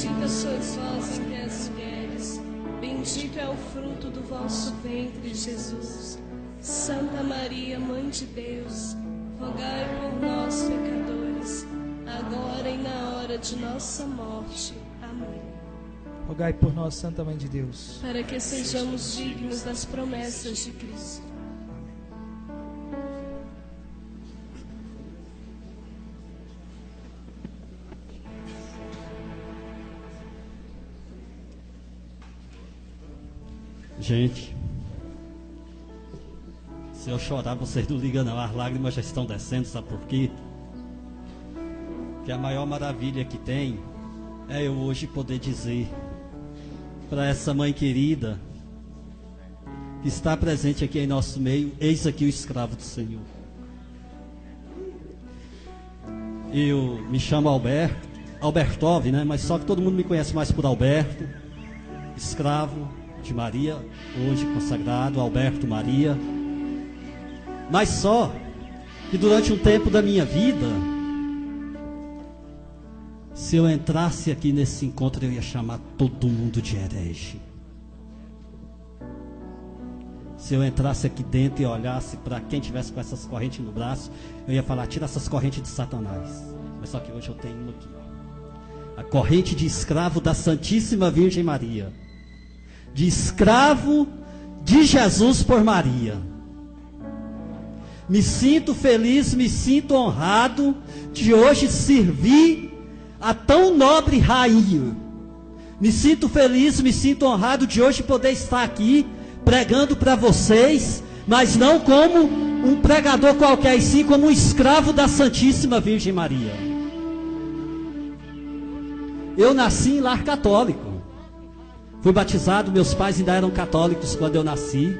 Bendita sois vós entre as mulheres, bendito é o fruto do vosso ventre, Jesus. Santa Maria, Mãe de Deus, rogai por nós, pecadores, agora e na hora de nossa morte. Amém. Rogai por nós, Santa Mãe de Deus, Para que sejamos dignos das promessas de Cristo. Gente, se eu chorar, vocês não ligam não, as lágrimas já estão descendo, sabe por quê? Que a maior maravilha que tem é eu hoje poder dizer para essa mãe querida que está presente aqui em nosso meio: eis aqui o escravo do Senhor. Eu me chamo Albertov, né? Mas só que todo mundo me conhece mais por Alberto, escravo de Maria, hoje consagrado, Alberto Maria. Mas só que durante um tempo da minha vida, se eu entrasse aqui nesse encontro, eu ia chamar todo mundo de herege. Se eu entrasse aqui dentro e olhasse para quem tivesse com essas correntes no braço, eu ia falar: tira essas correntes de Satanás. Mas só que hoje eu tenho uma aqui, ó. A corrente de escravo da Santíssima Virgem Maria, de escravo de Jesus por Maria. Me sinto feliz, me sinto honrado de hoje servir a tão nobre rainha. Me sinto feliz, me sinto honrado de hoje poder estar aqui pregando para vocês, mas não como um pregador qualquer, e sim como um escravo da Santíssima Virgem Maria. Eu nasci em lar católico. Fui batizado, meus pais ainda eram católicos quando eu nasci.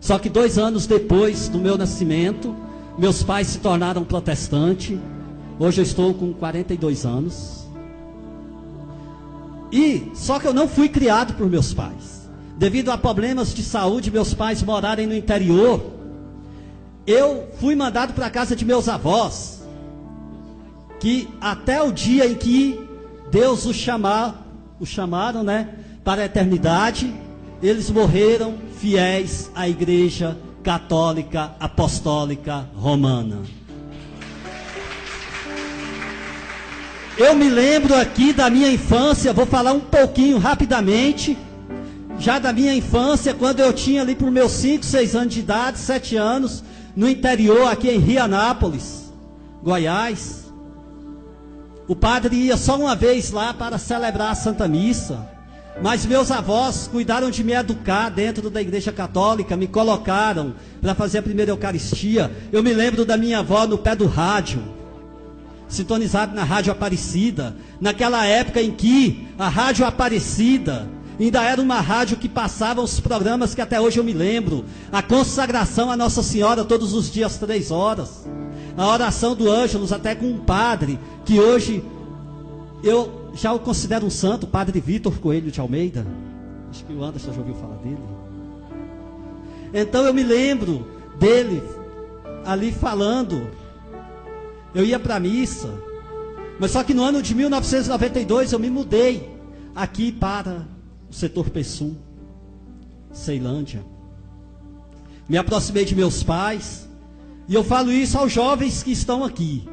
Só que 2 anos depois do meu nascimento, meus pais se tornaram protestantes. Hoje eu estou com 42 anos. E só que eu não fui criado por meus pais. Devido a problemas de saúde, meus pais morarem no interior, eu fui mandado para a casa de meus avós, que até o dia em que Deus os chamaram, né, para a eternidade, eles morreram fiéis à Igreja Católica Apostólica Romana. Eu me lembro aqui da minha infância, vou falar um pouquinho rapidamente, já da minha infância, quando eu tinha ali por meus 5, 6 anos de idade, 7 anos, no interior, aqui em Rianápolis, Goiás. O padre ia só uma vez lá para celebrar a Santa Missa, mas meus avós cuidaram de me educar dentro da Igreja Católica, me colocaram para fazer a primeira Eucaristia. Eu me lembro da minha avó no pé do rádio, sintonizado na Rádio Aparecida, naquela época em que a Rádio Aparecida ainda era uma rádio que passava os programas que até hoje eu me lembro: a consagração a Nossa Senhora todos os dias 3 horas, a oração do Ângelus, até com um padre que hoje eu já o considero um santo, o padre Vitor Coelho de Almeida. Acho que o Anderson já ouviu falar dele. Então eu me lembro dele ali falando. Eu ia para a missa, mas só que no ano de 1992 eu me mudei aqui para o setor Pessum, Ceilândia. Me aproximei de meus pais, e eu falo isso aos jovens que estão aqui.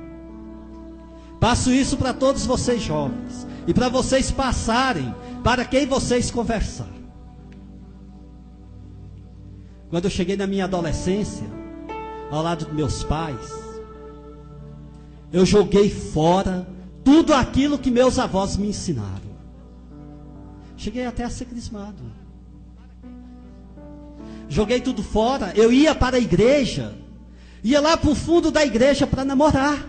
Passo isso para todos vocês jovens, e para vocês passarem para quem vocês conversar. Quando eu cheguei na minha adolescência, ao lado dos meus pais, eu joguei fora tudo aquilo que meus avós me ensinaram. Cheguei até a ser crismado. Joguei tudo fora. Eu ia para a igreja, ia lá para o fundo da igreja para namorar,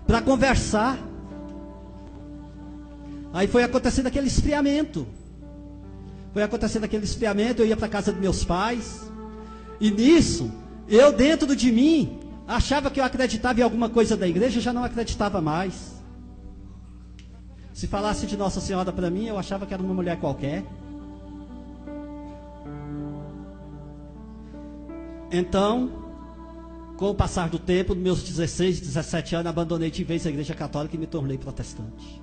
para conversar. Aí foi acontecendo aquele esfriamento. Eu ia para a casa dos meus pais. E nisso, eu dentro de mim, achava que eu acreditava em alguma coisa da igreja, já não acreditava mais. Se falasse de Nossa Senhora para mim, eu achava que era uma mulher qualquer. Então, com o passar do tempo, nos meus 16, 17 anos, abandonei de vez a Igreja Católica e me tornei protestante.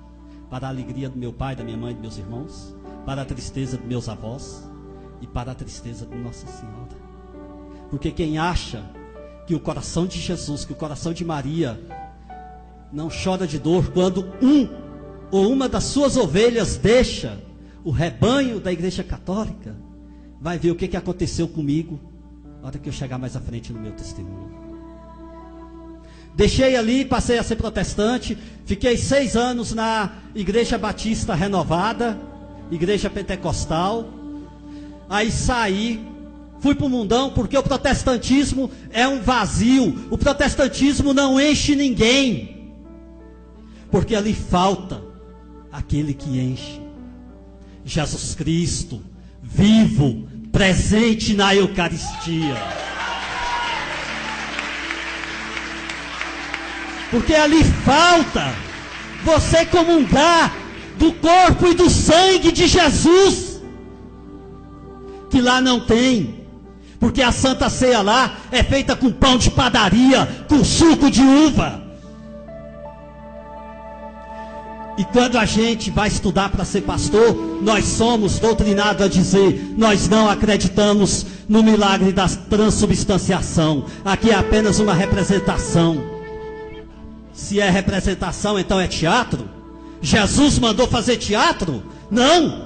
para a alegria do meu pai, da minha mãe, dos meus irmãos, para a tristeza dos meus avós e para a tristeza de Nossa Senhora. Porque quem acha que o coração de Jesus, que o coração de Maria não chora de dor quando um ou uma das suas ovelhas deixa o rebanho da Igreja Católica, vai ver o que aconteceu comigo na hora que eu chegar mais à frente no meu testemunho. Deixei ali, passei a ser protestante, fiquei 6 anos na Igreja Batista Renovada, Igreja Pentecostal. Aí saí, fui para o mundão, porque o protestantismo é um vazio. O protestantismo não enche ninguém, porque ali falta aquele que enche. Jesus Cristo, vivo, presente na Eucaristia. Porque ali falta você comungar do corpo e do sangue de Jesus, que lá não tem. Porque a Santa Ceia lá é feita com pão de padaria, com suco de uva. E quando a gente vai estudar para ser pastor, nós somos doutrinados a dizer: nós não acreditamos no milagre da transubstanciação. Aqui é apenas uma representação. Se é representação, então é teatro? Jesus mandou fazer teatro? Não.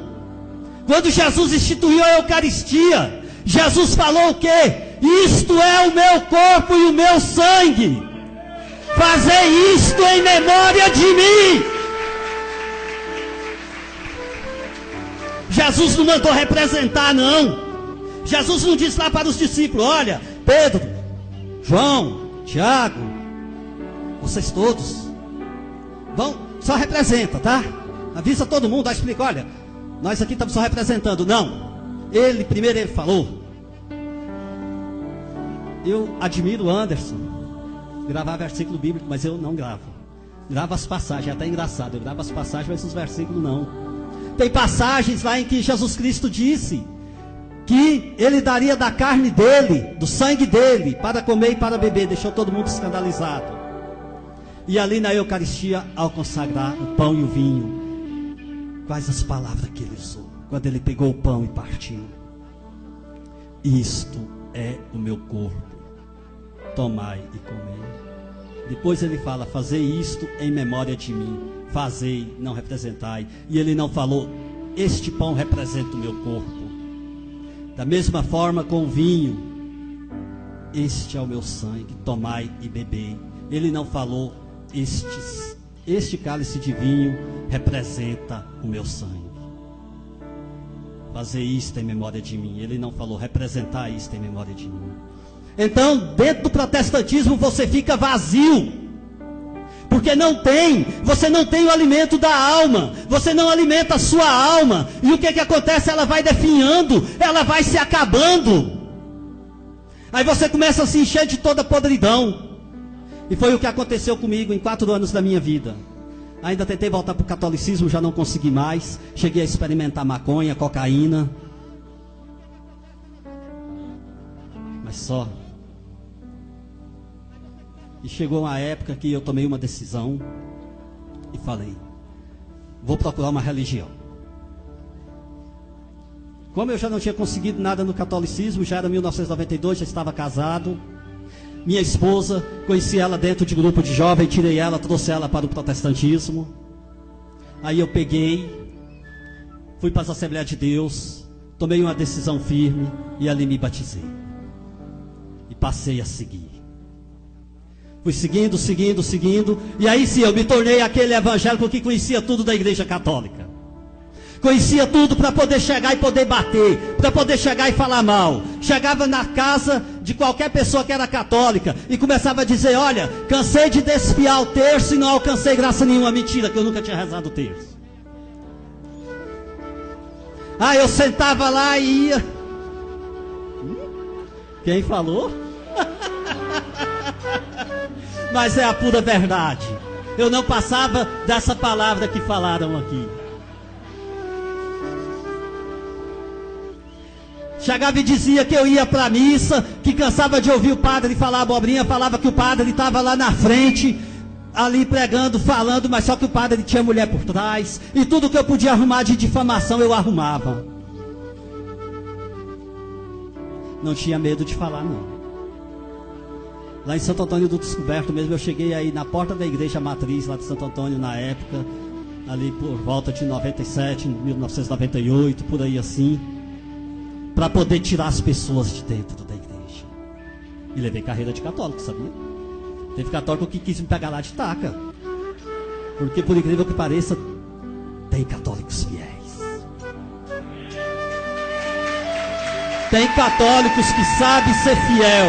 Quando Jesus instituiu a Eucaristia, Jesus falou o quê? Isto é o meu corpo e o meu sangue. Fazei isto em memória de mim. Jesus não mandou representar, não. Jesus não disse lá para os discípulos: olha, Pedro, João, Tiago, vocês todos vão, só representa, tá? Avisa todo mundo, explica: olha, nós aqui estamos só representando. Não, primeiro ele falou. Eu admiro o Anderson gravar versículo bíblico, mas eu não gravo. Gravo as passagens, é até engraçado. Eu gravo as passagens, mas os versículos não. Tem passagens lá em que Jesus Cristo disse que ele daria da carne dele, do sangue dele, para comer e para beber. Deixou todo mundo escandalizado. E ali na Eucaristia, ao consagrar o pão e o vinho, quais as palavras que ele usou? Quando ele pegou o pão e partiu: isto é o meu corpo, tomai e comei. Depois ele fala: fazei isto em memória de mim. Fazei, não representai. E ele não falou: este pão representa o meu corpo. Da mesma forma com o vinho: este é o meu sangue, tomai e bebei. Ele não falou: este cálice de vinho representa o meu sangue. Fazer isto em memória de mim. Ele não falou: representar isto em memória de mim. Então, dentro do protestantismo você fica vazio, porque você não tem o alimento da alma, você não alimenta a sua alma. E o que acontece? Ela vai definhando, ela vai se acabando. Aí você começa a se encher de toda podridão. E foi o que aconteceu comigo em 4 anos da minha vida. Ainda tentei voltar para o catolicismo, já não consegui mais. Cheguei a experimentar maconha, cocaína. Mas só. E chegou uma época que eu tomei uma decisão e falei: vou procurar uma religião. Como eu já não tinha conseguido nada no catolicismo, já era 1992, já estava casado. Minha esposa, conheci ela dentro de grupo de jovem, tirei ela, trouxe ela para o protestantismo. Aí eu peguei, fui para as Assembleias de Deus, tomei uma decisão firme e ali me batizei. E passei a seguir. Fui seguindo, e aí sim eu me tornei aquele evangélico que conhecia tudo da Igreja Católica. Conhecia tudo para poder chegar e poder bater, para poder chegar e falar mal. Chegava na casa de qualquer pessoa que era católica e começava a dizer: olha, cansei de desfiar o terço e não alcancei graça nenhuma. Mentira, que eu nunca tinha rezado o terço. Eu sentava lá e ia. Quem falou? Mas é a pura verdade. Eu não passava dessa palavra que falaram aqui. Chegava e dizia que eu ia para a missa, que cansava de ouvir o padre falar abobrinha, falava que o padre estava lá na frente, ali pregando, falando, mas só que o padre tinha mulher por trás. E tudo que eu podia arrumar de difamação, eu arrumava. Não tinha medo de falar, não. Lá em Santo Antônio do Descoberto mesmo, eu cheguei aí na porta da igreja matriz, lá de Santo Antônio, na época, ali por volta de 97, 1998, por aí assim, para poder tirar as pessoas de dentro da igreja. E levei carreira de católico, sabia? Teve católico que quis me pegar lá de taca. Porque, por incrível que pareça, tem católicos fiéis. Tem católicos que sabem ser fiel.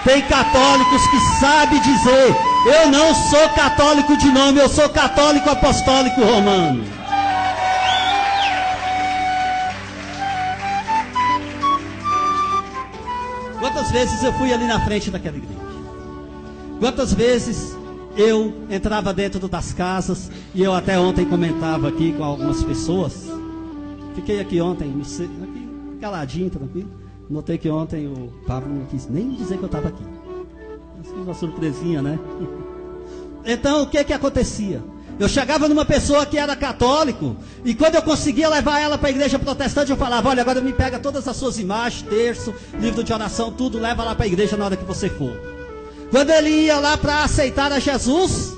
Tem católicos que sabem dizer: eu não sou católico de nome, eu sou católico apostólico romano. Quantas vezes eu fui ali na frente daquela igreja? Quantas vezes eu entrava dentro das casas, e eu até ontem comentava aqui com algumas pessoas. Fiquei aqui ontem, aqui, caladinho, tranquilo. Notei que ontem o Pablo não quis nem dizer que eu estava aqui. Uma surpresinha, né? Então, o que acontecia? Eu chegava numa pessoa que era católico, e quando eu conseguia levar ela para a igreja protestante, eu falava: olha, agora me pega todas as suas imagens, terço, livro de oração, tudo, leva lá para a igreja na hora que você for. Quando ele ia lá para aceitar a Jesus,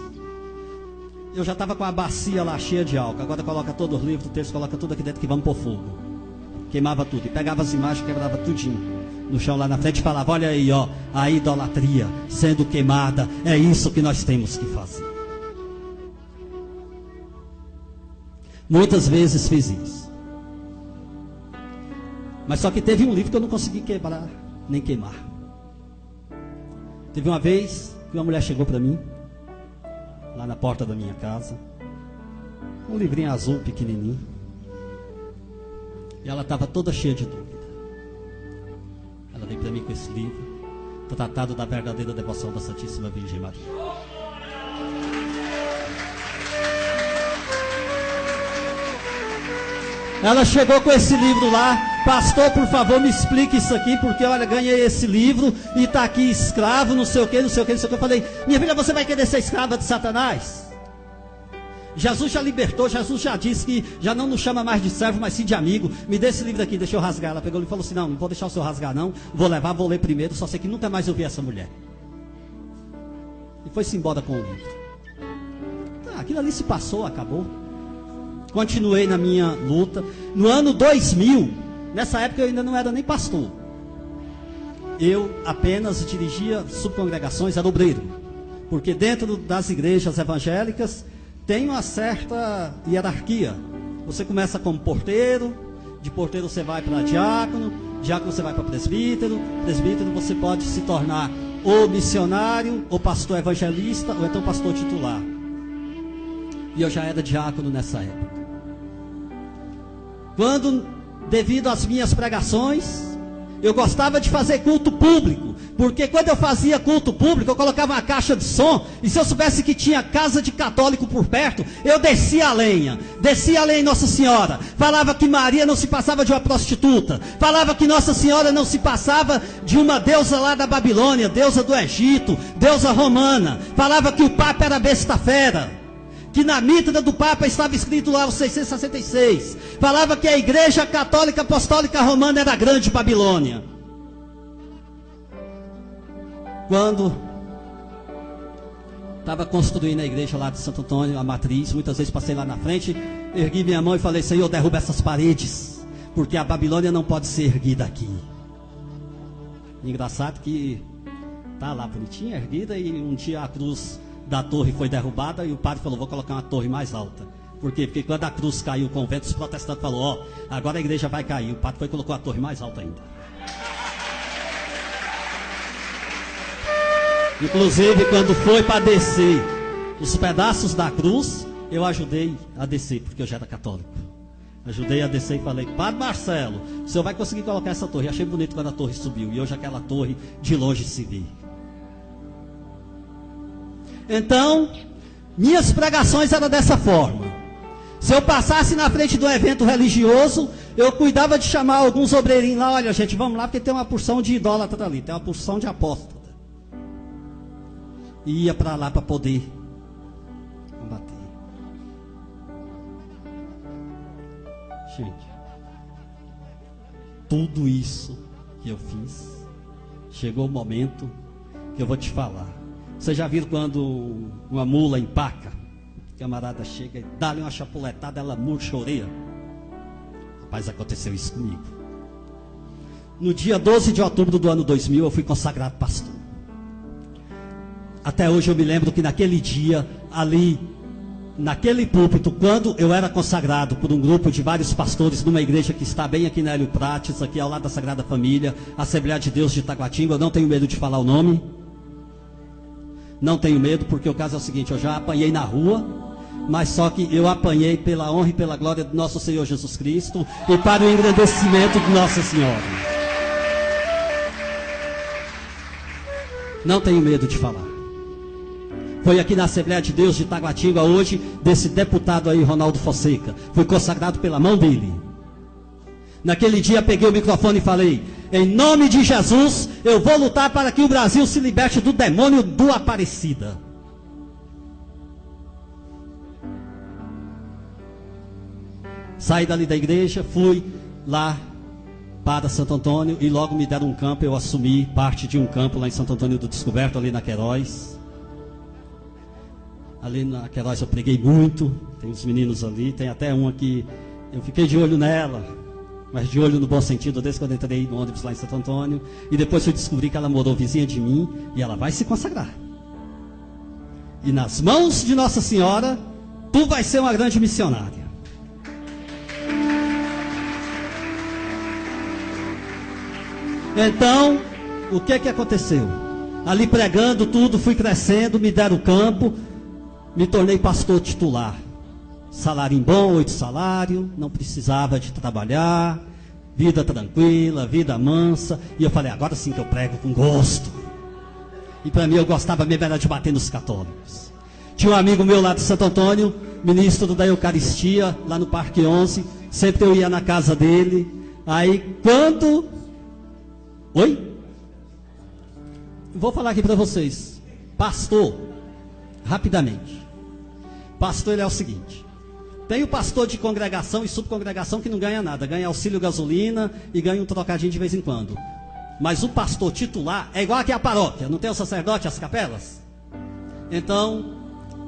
eu já estava com a bacia lá cheia de álcool. Agora coloca todo o livro, o terço, coloca tudo aqui dentro que vamos pôr fogo. Queimava tudo, e pegava as imagens, quebrava tudinho no chão lá na frente e falava: olha aí, ó, a idolatria sendo queimada, é isso que nós temos que fazer. Muitas vezes fiz isso. Mas só que teve um livro que eu não consegui quebrar, nem queimar. Teve uma vez que uma mulher chegou para mim, lá na porta da minha casa, um livrinho azul pequenininho. E ela estava toda cheia de dúvida. Ela veio para mim com esse livro, Tratado da Verdadeira Devoção da Santíssima Virgem Maria. Ela chegou com esse livro lá: pastor, por favor, me explique isso aqui, porque olha, ganhei esse livro e está aqui escravo, não sei o que, não sei o que, não sei o que. Eu falei: minha filha, você vai querer ser escrava de Satanás? Jesus já libertou, Jesus já disse que já não nos chama mais de servo, mas sim de amigo. Me dê esse livro aqui, deixa eu rasgar. Ela pegou e falou assim: não vou deixar o senhor rasgar não, vou levar, vou ler primeiro, só sei que nunca mais eu vi essa mulher. E foi-se embora com o livro. Aquilo ali se passou, acabou. Continuei na minha luta. No ano 2000, nessa época eu ainda não era nem pastor. Eu apenas dirigia subcongregações, era obreiro. Porque dentro das igrejas evangélicas tem uma certa hierarquia. Você começa como porteiro, de porteiro você vai para diácono, diácono você vai para presbítero, presbítero você pode se tornar ou missionário, ou pastor evangelista, ou então pastor titular. E eu já era diácono nessa época. Quando, devido às minhas pregações, eu gostava de fazer culto público, porque quando eu fazia culto público, eu colocava uma caixa de som, e se eu soubesse que tinha casa de católico por perto, eu descia a lenha em Nossa Senhora, falava que Maria não se passava de uma prostituta, falava que Nossa Senhora não se passava de uma deusa lá da Babilônia, deusa do Egito, deusa romana, falava que o Papa era besta fera, que na mitra do Papa estava escrito lá o 666, falava que a Igreja Católica Apostólica Romana era a grande Babilônia. Quando estava construindo a igreja lá de Santo Antônio, a matriz, muitas vezes passei lá na frente, ergui minha mão e falei: Senhor, derruba essas paredes, porque a Babilônia não pode ser erguida aqui. Engraçado que está lá bonitinha, erguida, e um dia a cruz da torre foi derrubada e o padre falou: vou colocar uma torre mais alta. Por quê? Porque quando a cruz caiu, o convento, os protestantes falaram: ó, agora a igreja vai cair. O padre foi e colocou a torre mais alta ainda. Inclusive, quando foi para descer os pedaços da cruz, eu ajudei a descer, porque eu já era católico. Ajudei a descer e falei: Padre Marcelo, o senhor vai conseguir colocar essa torre. Achei bonito quando a torre subiu, e hoje aquela torre de longe se vê. Então, minhas pregações eram dessa forma. Se eu passasse na frente de um evento religioso, eu cuidava de chamar alguns obreirinhos lá: olha, gente, vamos lá, porque tem uma porção de idólatra ali, tem uma porção de apóstolo. E ia para lá para poder gente? Tudo isso que eu fiz, chegou o momento que eu vou te falar. Você já viu quando uma mula empaca? O camarada chega e dá-lhe uma chapuletada, ela murcha a orelha. Rapaz, aconteceu isso comigo. No dia 12 de outubro do ano 2000, eu fui consagrado pastor. Até hoje eu me lembro que naquele dia, ali, naquele púlpito, quando eu era consagrado por um grupo de vários pastores numa igreja que está bem aqui na Hélio Prates, aqui ao lado da Sagrada Família, Assembleia de Deus de Taguatinga, eu não tenho medo de falar o nome. Não tenho medo, porque o caso é o seguinte, eu já apanhei na rua, mas só que eu apanhei pela honra e pela glória do nosso Senhor Jesus Cristo e para o engrandecimento de Nossa Senhora. Não tenho medo de falar. Foi aqui na Assembleia de Deus de Taguatinga hoje, desse deputado aí, Ronaldo Fonseca. Fui consagrado pela mão dele. Naquele dia peguei o microfone e falei: em nome de Jesus, eu vou lutar para que o Brasil se liberte do demônio do Aparecida. Saí dali da igreja, fui lá para Santo Antônio e logo me deram um campo. Eu assumi parte de um campo lá em Santo Antônio do Descoberto, ali na Queiroz. Ali na Queiroz eu preguei muito. Tem uns meninos ali, tem até uma que eu fiquei de olho nela, mas de olho no bom sentido, desde quando eu entrei no ônibus lá em Santo Antônio. E depois eu descobri que ela morou vizinha de mim e ela vai se consagrar. E nas mãos de Nossa Senhora, tu vai ser uma grande missionária. Então, o que aconteceu? Ali pregando tudo, fui crescendo, me deram o campo, me tornei pastor titular. Salário bom, 8 salários, não precisava de trabalhar, vida tranquila, vida mansa. E eu falei, agora sim que eu prego com gosto. E para mim eu gostava mesmo era de bater nos católicos. Tinha um amigo meu lá de Santo Antônio, ministro da Eucaristia, lá no Parque 11. Sempre eu ia na casa dele. Aí quando... Oi? Vou falar aqui para vocês. Pastor, rapidamente. Pastor, ele é o seguinte: tem o pastor de congregação e subcongregação que não ganha nada, ganha auxílio gasolina e ganha um trocadinho de vez em quando. Mas o pastor titular é igual aqui a paróquia, não tem o sacerdote, as capelas? Então,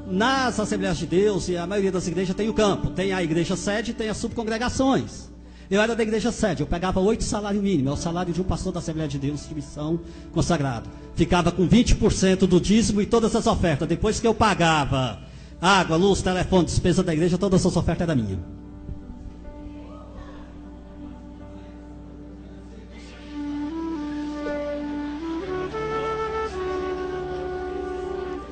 nas Assembleias de Deus e a maioria das igrejas tem o campo, tem a igreja sede e tem as subcongregações. Eu era da igreja sede, eu pegava 8 salários mínimos, é o salário de um pastor da Assembleia de Deus de missão consagrado. Ficava com 20% do dízimo e todas as ofertas. Depois que eu pagava água, luz, telefone, despesa da igreja, todas as ofertas eram minhas.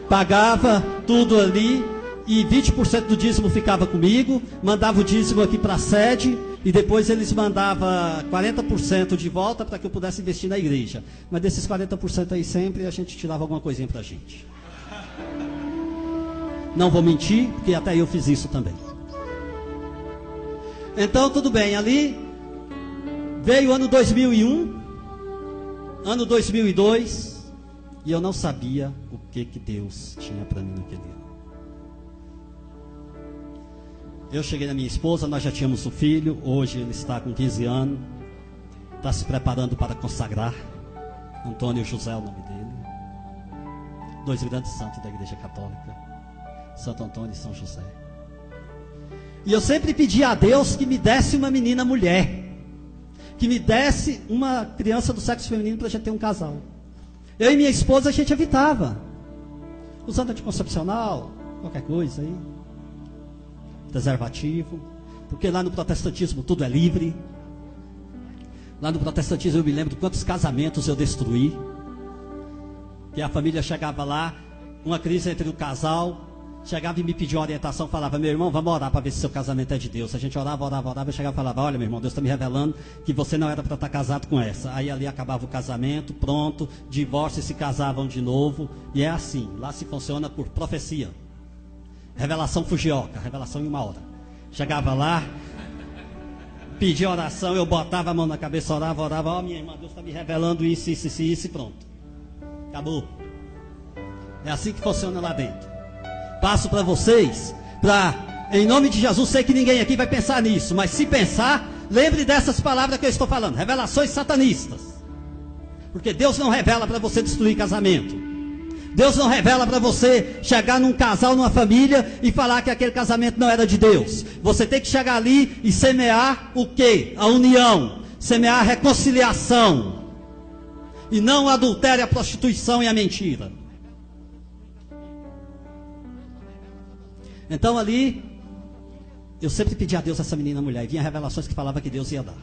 Pagava tudo ali e 20% do dízimo ficava comigo, mandava o dízimo aqui para a sede e depois eles mandavam 40% de volta para que eu pudesse investir na igreja. Mas desses 40% aí sempre a gente tirava alguma coisinha para a gente. Não vou mentir, porque até eu fiz isso também. Então tudo bem, ali veio o ano 2001, ano 2002, e eu não sabia o que Deus tinha para mim naquele ano. Eu cheguei na minha esposa, nós já tínhamos um filho, hoje ele está com 15 anos, está se preparando para consagrar. Antônio José é o nome dele. 2 grandes santos da Igreja Católica, Santo Antônio e São José. E eu sempre pedi a Deus que me desse uma menina mulher, que me desse uma criança do sexo feminino para a gente ter um casal. Eu e minha esposa a gente evitava, usando anticoncepcional, qualquer coisa aí, preservativo, porque lá no protestantismo tudo é livre. Lá no protestantismo eu me lembro de quantos casamentos eu destruí, que a família chegava lá, uma crise entre o casal, chegava e me pedia uma orientação, falava, meu irmão, vamos orar para ver se seu casamento é de Deus. A gente orava, eu chegava e falava, olha meu irmão, Deus está me revelando que você não era para estar casado com essa. Aí ali acabava o casamento, pronto, divórcio, e se casavam de novo, e é assim, lá se funciona por profecia. Revelação fugioca, revelação em 1 hora. Chegava lá, pedia oração, eu botava a mão na cabeça, orava, ó minha irmã, Deus está me revelando isso e pronto. Acabou. É assim que funciona lá dentro. Passo para vocês, para Em nome de Jesus, sei que ninguém aqui vai pensar nisso, mas se pensar, lembre dessas palavras que eu estou falando, revelações satanistas. Porque Deus não revela para você destruir casamento. Deus não revela para você chegar num casal, numa família e falar que aquele casamento não era de Deus. Você tem que chegar ali e semear o quê? A união, semear a reconciliação. E não o adultério, a prostituição e a mentira. Então ali, eu sempre pedi a Deus essa menina mulher, e vinha revelações que falava que Deus ia dar.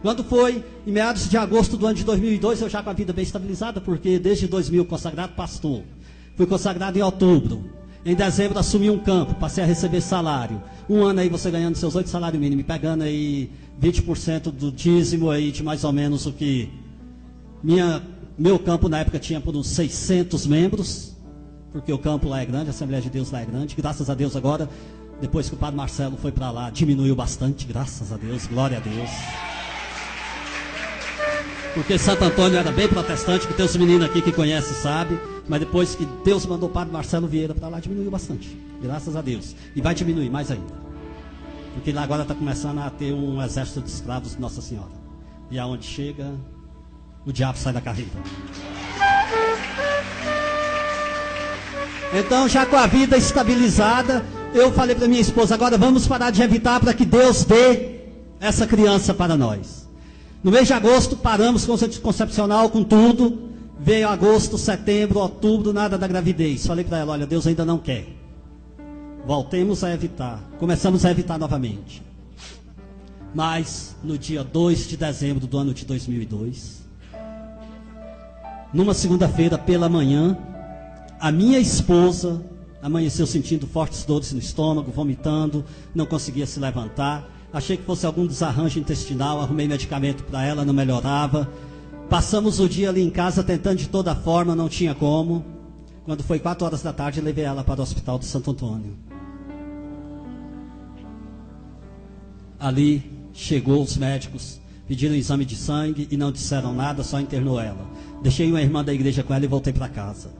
Quando foi em meados de agosto do ano de 2002, eu já com a vida bem estabilizada, porque desde 2000 consagrado pastor, fui consagrado em outubro. Em dezembro assumi um campo, passei a receber salário. Um ano aí você ganhando seus 8 salários mínimos, pegando aí 20% do dízimo aí de mais ou menos o que meu campo na época tinha por uns 600 membros, porque o campo lá é grande, a Assembleia de Deus lá é grande. Graças a Deus agora, depois que o padre Marcelo foi para lá, diminuiu bastante, graças a Deus, glória a Deus. Porque Santo Antônio era bem protestante, que tem os meninos aqui que conhecem, sabe? Mas depois que Deus mandou o padre Marcelo Vieira para lá, diminuiu bastante, graças a Deus. E vai diminuir mais ainda. Porque lá agora está começando a ter um exército de escravos de Nossa Senhora. E aonde chega, o diabo sai da carreira. Então, já com a vida estabilizada, eu falei para minha esposa, agora vamos parar de evitar para que Deus dê essa criança para nós. No mês de agosto, paramos com o anticoncepcional, com tudo. Veio agosto, setembro, outubro, nada da gravidez. Falei para ela, olha, Deus ainda não quer. Voltemos a evitar. Começamos a evitar novamente. Mas, no dia 2 de dezembro do ano de 2002, numa segunda-feira pela manhã, a minha esposa amanheceu sentindo fortes dores no estômago, vomitando, não conseguia se levantar. Achei que fosse algum desarranjo intestinal, arrumei medicamento para ela, não melhorava. Passamos o dia ali em casa tentando de toda forma, não tinha como. Quando foi 4 horas da tarde, levei ela para o hospital de Santo Antônio. Ali chegou os médicos, pediram um exame de sangue e não disseram nada, só internou ela. Deixei uma irmã da igreja com ela e voltei para casa.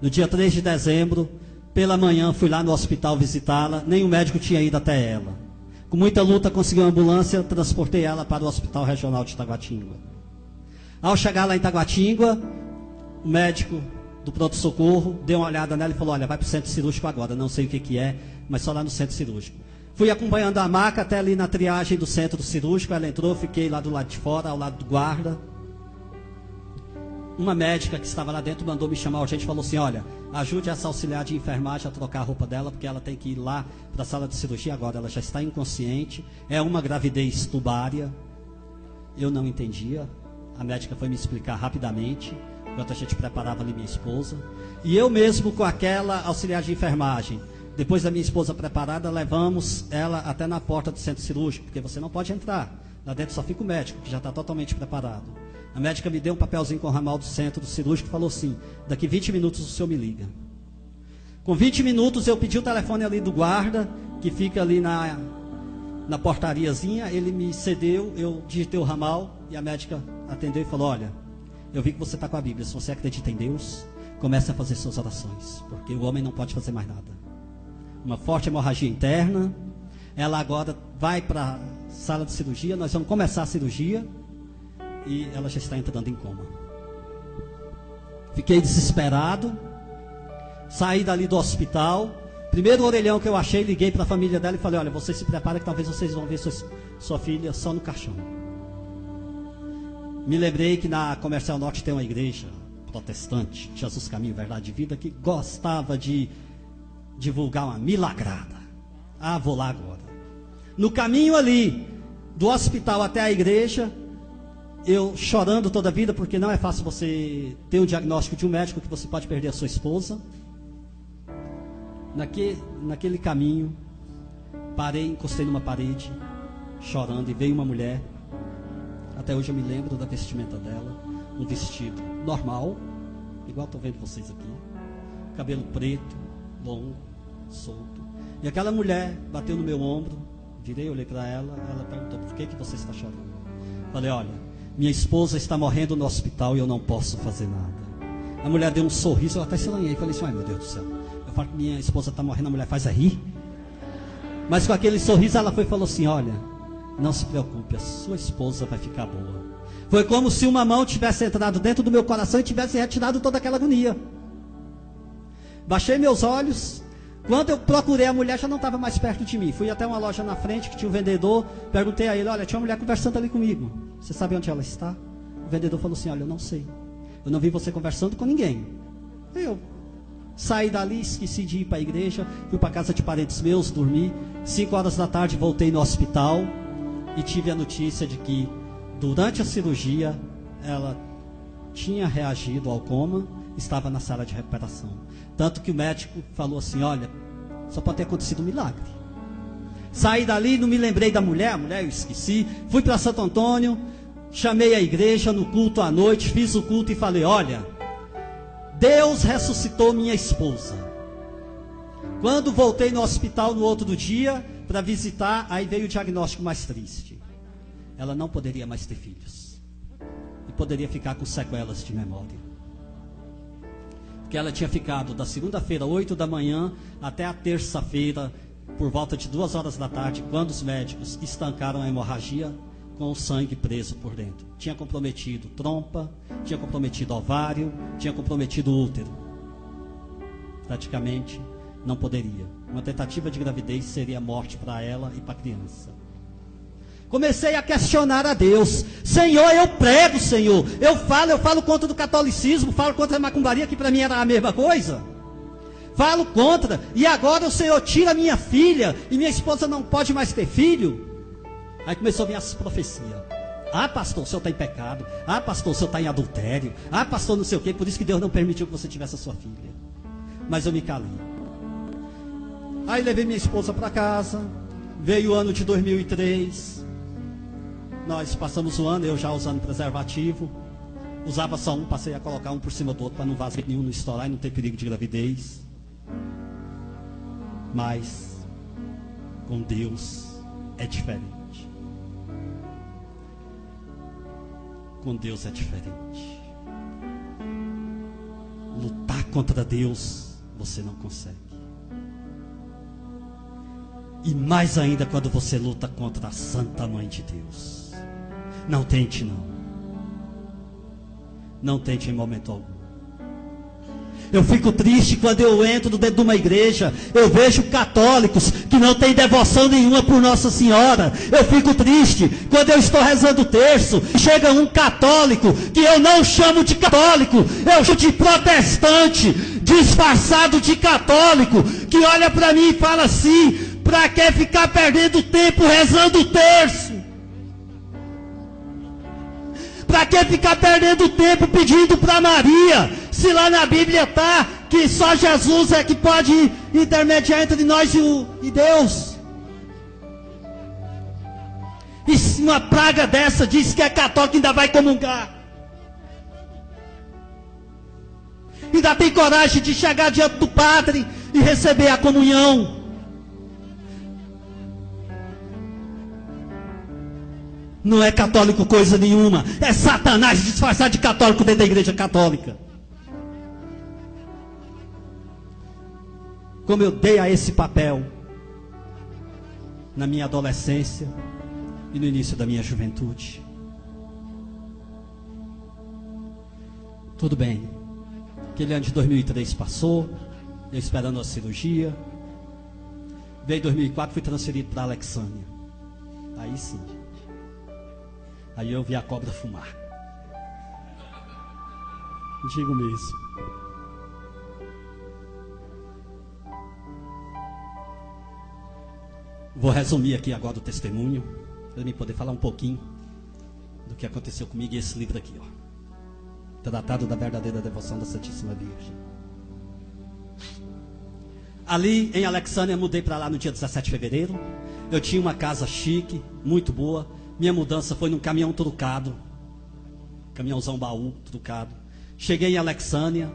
No dia 3 de dezembro, pela manhã, fui lá no hospital visitá-la, nem o médico tinha ido até ela. Com muita luta, consegui uma ambulância, transportei ela para o Hospital Regional de Taguatinga. Ao chegar lá em Taguatinga, o médico do pronto-socorro deu uma olhada nela e falou, olha, vai para o centro cirúrgico agora, não sei o que é, mas só lá no centro cirúrgico. Fui acompanhando a maca até ali na triagem do centro cirúrgico, ela entrou, fiquei lá do lado de fora, ao lado do guarda. Uma médica que estava lá dentro mandou me chamar urgente e falou assim, olha, ajude essa auxiliar de enfermagem a trocar a roupa dela, porque ela tem que ir lá para a sala de cirurgia agora, ela já está inconsciente, é uma gravidez tubária. Eu não entendia, a médica foi me explicar rapidamente, enquanto a gente preparava ali minha esposa, e eu mesmo com aquela auxiliar de enfermagem, depois da minha esposa preparada, levamos ela até na porta do centro cirúrgico, porque você não pode entrar, lá dentro só fica o médico, que já está totalmente preparado. A médica me deu um papelzinho com o ramal do centro cirúrgico e falou assim, daqui 20 minutos o senhor me liga. Com 20 minutos eu pedi o telefone ali do guarda, que fica ali na portariazinha, ele me cedeu, eu digitei o ramal e a médica atendeu e falou, olha, eu vi que você está com a Bíblia, se você acredita em Deus, comece a fazer suas orações, porque o homem não pode fazer mais nada. Uma forte hemorragia interna, ela agora vai para a sala de cirurgia, nós vamos começar a cirurgia, e ela já está entrando em coma. Fiquei desesperado, saí dali do hospital, primeiro orelhão que eu achei, liguei para a família dela e falei, olha, você se prepara que talvez vocês vão ver sua filha só no caixão. Me lembrei que na Comercial Norte tem uma igreja protestante, Jesus Caminho, Verdade e Vida, que gostava de divulgar uma milagrada. Ah, vou lá agora. No caminho ali, do hospital até a igreja, eu chorando toda a vida, porque não é fácil você ter um diagnóstico de um médico que você pode perder a sua esposa. Naquele caminho, parei, encostei numa parede, chorando, e veio uma mulher. Até hoje eu me lembro da vestimenta dela, um vestido normal, igual estou vendo vocês aqui, cabelo preto, longo, solto. E aquela mulher bateu no meu ombro, virei, olhei para ela, ela perguntou, por que você está chorando? Falei, olha, minha esposa está morrendo no hospital e eu não posso fazer nada. A mulher deu um sorriso, eu até se lanhei. Falei assim, ai meu Deus do céu. Eu falo que minha esposa está morrendo, a mulher faz a rir. Mas com aquele sorriso ela foi e falou assim: olha, não se preocupe, a sua esposa vai ficar boa. Foi como se uma mão tivesse entrado dentro do meu coração e tivesse retirado toda aquela agonia. Baixei meus olhos. Quando eu procurei a mulher, já não estava mais perto de mim. Fui até uma loja na frente que tinha um vendedor. Perguntei a ele: olha, tinha uma mulher conversando ali comigo. Você sabe onde ela está? O vendedor falou assim: olha, eu não sei. Eu não vi você conversando com ninguém. Eu saí dali, esqueci de ir para a igreja. Fui para a casa de parentes meus, dormi. 5 horas da tarde voltei no hospital. E tive a notícia de que durante a cirurgia ela tinha reagido ao coma. Estava na sala de recuperação. Tanto que o médico falou assim: olha, só pode ter acontecido um milagre. Saí dali, não me lembrei da mulher, a mulher eu esqueci. Fui para Santo Antônio, chamei a igreja no culto à noite, fiz o culto e falei: olha, Deus ressuscitou minha esposa. Quando voltei no hospital no outro dia para visitar, aí veio o diagnóstico mais triste. Ela não poderia mais ter filhos. E poderia ficar com sequelas de memória. Que ela tinha ficado da segunda-feira, 8 da manhã, até a terça-feira, por volta de 2 horas da tarde, quando os médicos estancaram a hemorragia, com o sangue preso por dentro. Tinha comprometido trompa, tinha comprometido ovário, tinha comprometido útero. Praticamente não poderia. Uma tentativa de gravidez seria morte para ela e para a criança. Comecei a questionar a Deus. Senhor, eu prego, Senhor. Eu falo contra o catolicismo, falo contra a macumbaria, que para mim era a mesma coisa. Falo contra. E agora o Senhor tira minha filha e minha esposa não pode mais ter filho. Aí começou a vir as profecias. Ah, pastor, o senhor está em pecado. Ah, pastor, o senhor está em adultério. Ah, pastor, não sei o quê. Por isso que Deus não permitiu que você tivesse a sua filha. Mas eu me calei. Aí levei minha esposa para casa. Veio o ano de 2003. Nós passamos o ano, eu já usando preservativo. Usava só um, passei a colocar um por cima do outro para não vazar nenhum, não estourar e não ter perigo de gravidez. Mas com Deus é diferente. Com Deus é diferente. Lutar contra Deus você não consegue. E mais ainda quando você luta contra a Santa Mãe de Deus. Não tente não. Não tente em momento algum. Eu fico triste quando eu entro dentro de uma igreja. Eu vejo católicos que não têm devoção nenhuma por Nossa Senhora. Eu fico triste quando eu estou rezando o terço. Chega um católico que eu não chamo de católico. Eu chamo de protestante, disfarçado de católico, que olha para mim e fala assim: para que ficar perdendo tempo rezando o terço? Para que ficar perdendo tempo pedindo para Maria? Se lá na Bíblia está que só Jesus é que pode intermediar entre nós e Deus. E se uma praga dessa diz que é católico, ainda vai comungar. Ainda tem coragem de chegar diante do padre e receber a comunhão. Não é católico coisa nenhuma. É Satanás disfarçado de católico dentro da igreja católica. Como eu dei a esse papel na minha adolescência e no início da minha juventude. Tudo bem. Aquele ano de 2003 passou, eu esperando a cirurgia. Veio 2004, fui transferido para Alexânia. Aí sim. Aí eu vi a cobra fumar. Digo mesmo. Vou resumir aqui agora o testemunho, para mim poder falar um pouquinho do que aconteceu comigo e esse livro aqui, ó. Tratado da verdadeira devoção da Santíssima Virgem. Ali em Alexânia, mudei para lá no dia 17 de fevereiro. Eu tinha uma casa chique, muito boa. Minha mudança foi num caminhão trucado. Caminhãozão baú trucado. Cheguei em Alexânia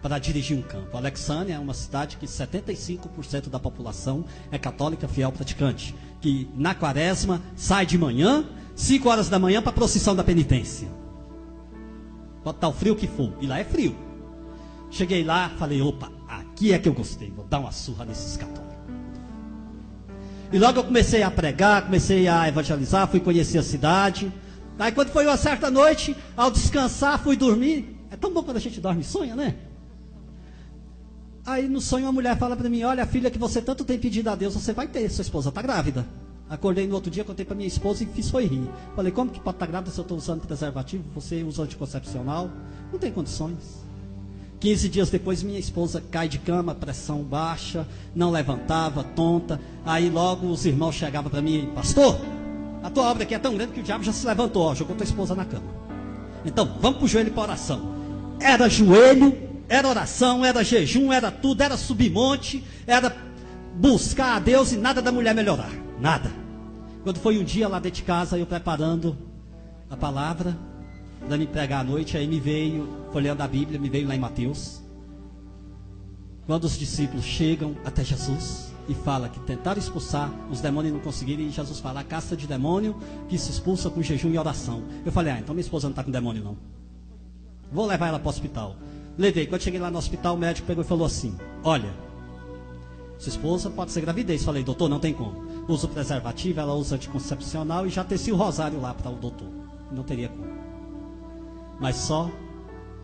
para dirigir um campo. Alexânia é uma cidade que 75% da população é católica fiel praticante. Que na quaresma sai de manhã, 5 horas da manhã, para a procissão da penitência. Pode estar o frio que for. E lá é frio. Cheguei lá, falei: opa, aqui é que eu gostei. Vou dar uma surra nesses católicos. E logo eu comecei a pregar, comecei a evangelizar, fui conhecer a cidade. Aí quando foi uma certa noite, ao descansar, fui dormir. É tão bom quando a gente dorme e sonha, né? Aí no sonho uma mulher fala para mim: olha, a filha que você tanto tem pedido a Deus, você vai ter, sua esposa está grávida. Acordei no outro dia, contei para minha esposa e fiz foi rir. Falei: como que pode estar grávida se eu estou usando preservativo? Você usa anticoncepcional? Não tem condições. 15 dias depois minha esposa cai de cama, pressão baixa, não levantava, tonta. Aí logo os irmãos chegavam para mim: pastor, a tua obra aqui é tão grande que o diabo já se levantou, ó, jogou tua esposa na cama. Então vamos para o joelho para oração. Era joelho, era oração, era jejum, era tudo, era subir monte, era buscar a Deus e nada da mulher melhorar, nada. Quando foi um dia lá dentro de casa, eu preparando a palavra para me pregar à noite, aí me veio, folheando a Bíblia, me veio lá em Mateus, quando os discípulos chegam até Jesus e fala que tentaram expulsar os demônios e não conseguiram, e Jesus fala: a casta de demônio que se expulsa com jejum e oração. Eu falei: então minha esposa não está com demônio não, vou levar ela para o hospital. Levei. Quando cheguei lá no hospital, o médico pegou e falou assim: olha, sua esposa pode ser gravidez. Falei: doutor, não tem como, usa o preservativo, ela usa anticoncepcional e já teci o rosário lá para o doutor, não teria como. Mas só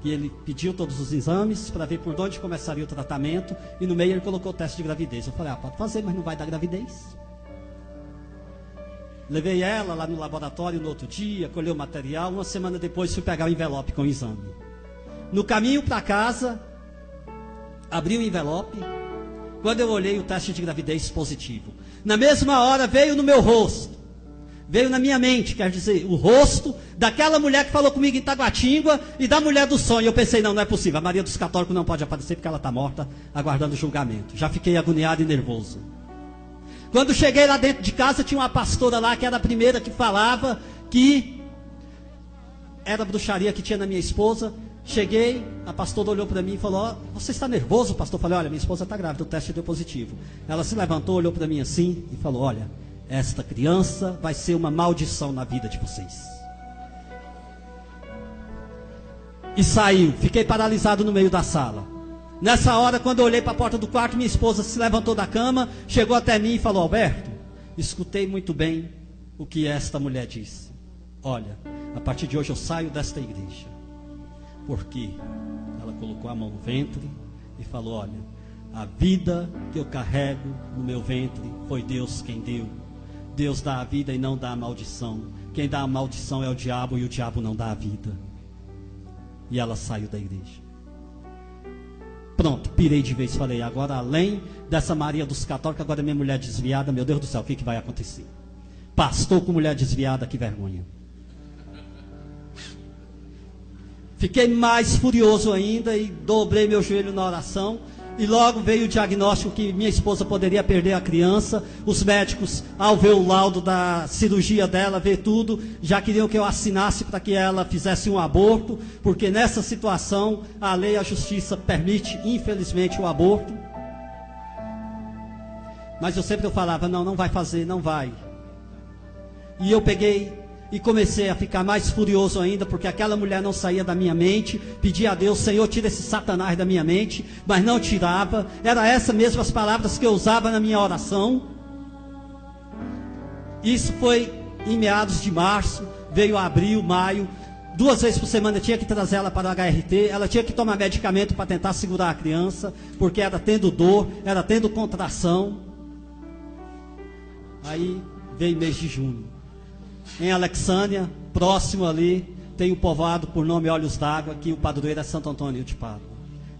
que ele pediu todos os exames para ver por onde começaria o tratamento, e no meio ele colocou o teste de gravidez. Eu falei: pode fazer, mas não vai dar gravidez. Levei ela lá no laboratório no outro dia, colheu o material. Uma semana depois fui pegar o envelope com o exame. No caminho para casa, abri o envelope. Quando eu olhei, o teste de gravidez positivo. Na mesma hora veio no meu rosto, veio na minha mente, quer dizer, o rosto daquela mulher que falou comigo em Taguatinga e da mulher do sonho. Eu pensei: não é possível, a Maria dos Católicos não pode aparecer porque ela está morta, aguardando o julgamento. Já fiquei agoniado e nervoso. Quando cheguei lá dentro de casa, tinha uma pastora lá, que era a primeira que falava que era bruxaria que tinha na minha esposa. Cheguei, a pastora olhou para mim e falou: você está nervoso, pastor? Eu falei: olha, minha esposa está grávida, o teste deu positivo. Ela se levantou, olhou para mim assim e falou: olha, esta criança vai ser uma maldição na vida de vocês. E saiu. Fiquei paralisado no meio da sala. Nessa hora, quando eu olhei para a porta do quarto, minha esposa se levantou da cama, chegou até mim e falou: Alberto, escutei muito bem o que esta mulher disse. Olha, a partir de hoje eu saio desta igreja. Porque ela colocou a mão no ventre e falou: olha, a vida que eu carrego no meu ventre foi Deus quem deu. Deus dá a vida e não dá a maldição. Quem dá a maldição é o diabo, e o diabo não dá a vida. E ela saiu da igreja. Pronto, pirei de vez. Falei: agora, além dessa Maria dos Católicos, agora minha mulher desviada. Meu Deus do céu, o que vai acontecer? Pastor com mulher desviada, que vergonha. Fiquei mais furioso ainda e dobrei meu joelho na oração. E logo veio o diagnóstico que minha esposa poderia perder a criança. Os médicos, ao ver o laudo da cirurgia dela, ver tudo, já queriam que eu assinasse para que ela fizesse um aborto, porque nessa situação a lei e a justiça permite, infelizmente, o aborto. Mas eu sempre falava: não vai fazer, não vai. E eu peguei e comecei a ficar mais furioso ainda, porque aquela mulher não saía da minha mente. Pedi a Deus: Senhor, tira esse Satanás da minha mente. Mas não tirava. Era essas mesmas palavras que eu usava na minha oração. Isso foi em meados de março. Veio abril, maio. 2 vezes por semana eu tinha que trazer ela para o HRT. Ela tinha que tomar medicamento para tentar segurar a criança, porque era tendo dor, era tendo contração. Aí veio mês de junho. Em Alexânia, próximo ali, tem o povoado por nome Olhos d'Água, que o padroeiro é Santo Antônio de Pádua.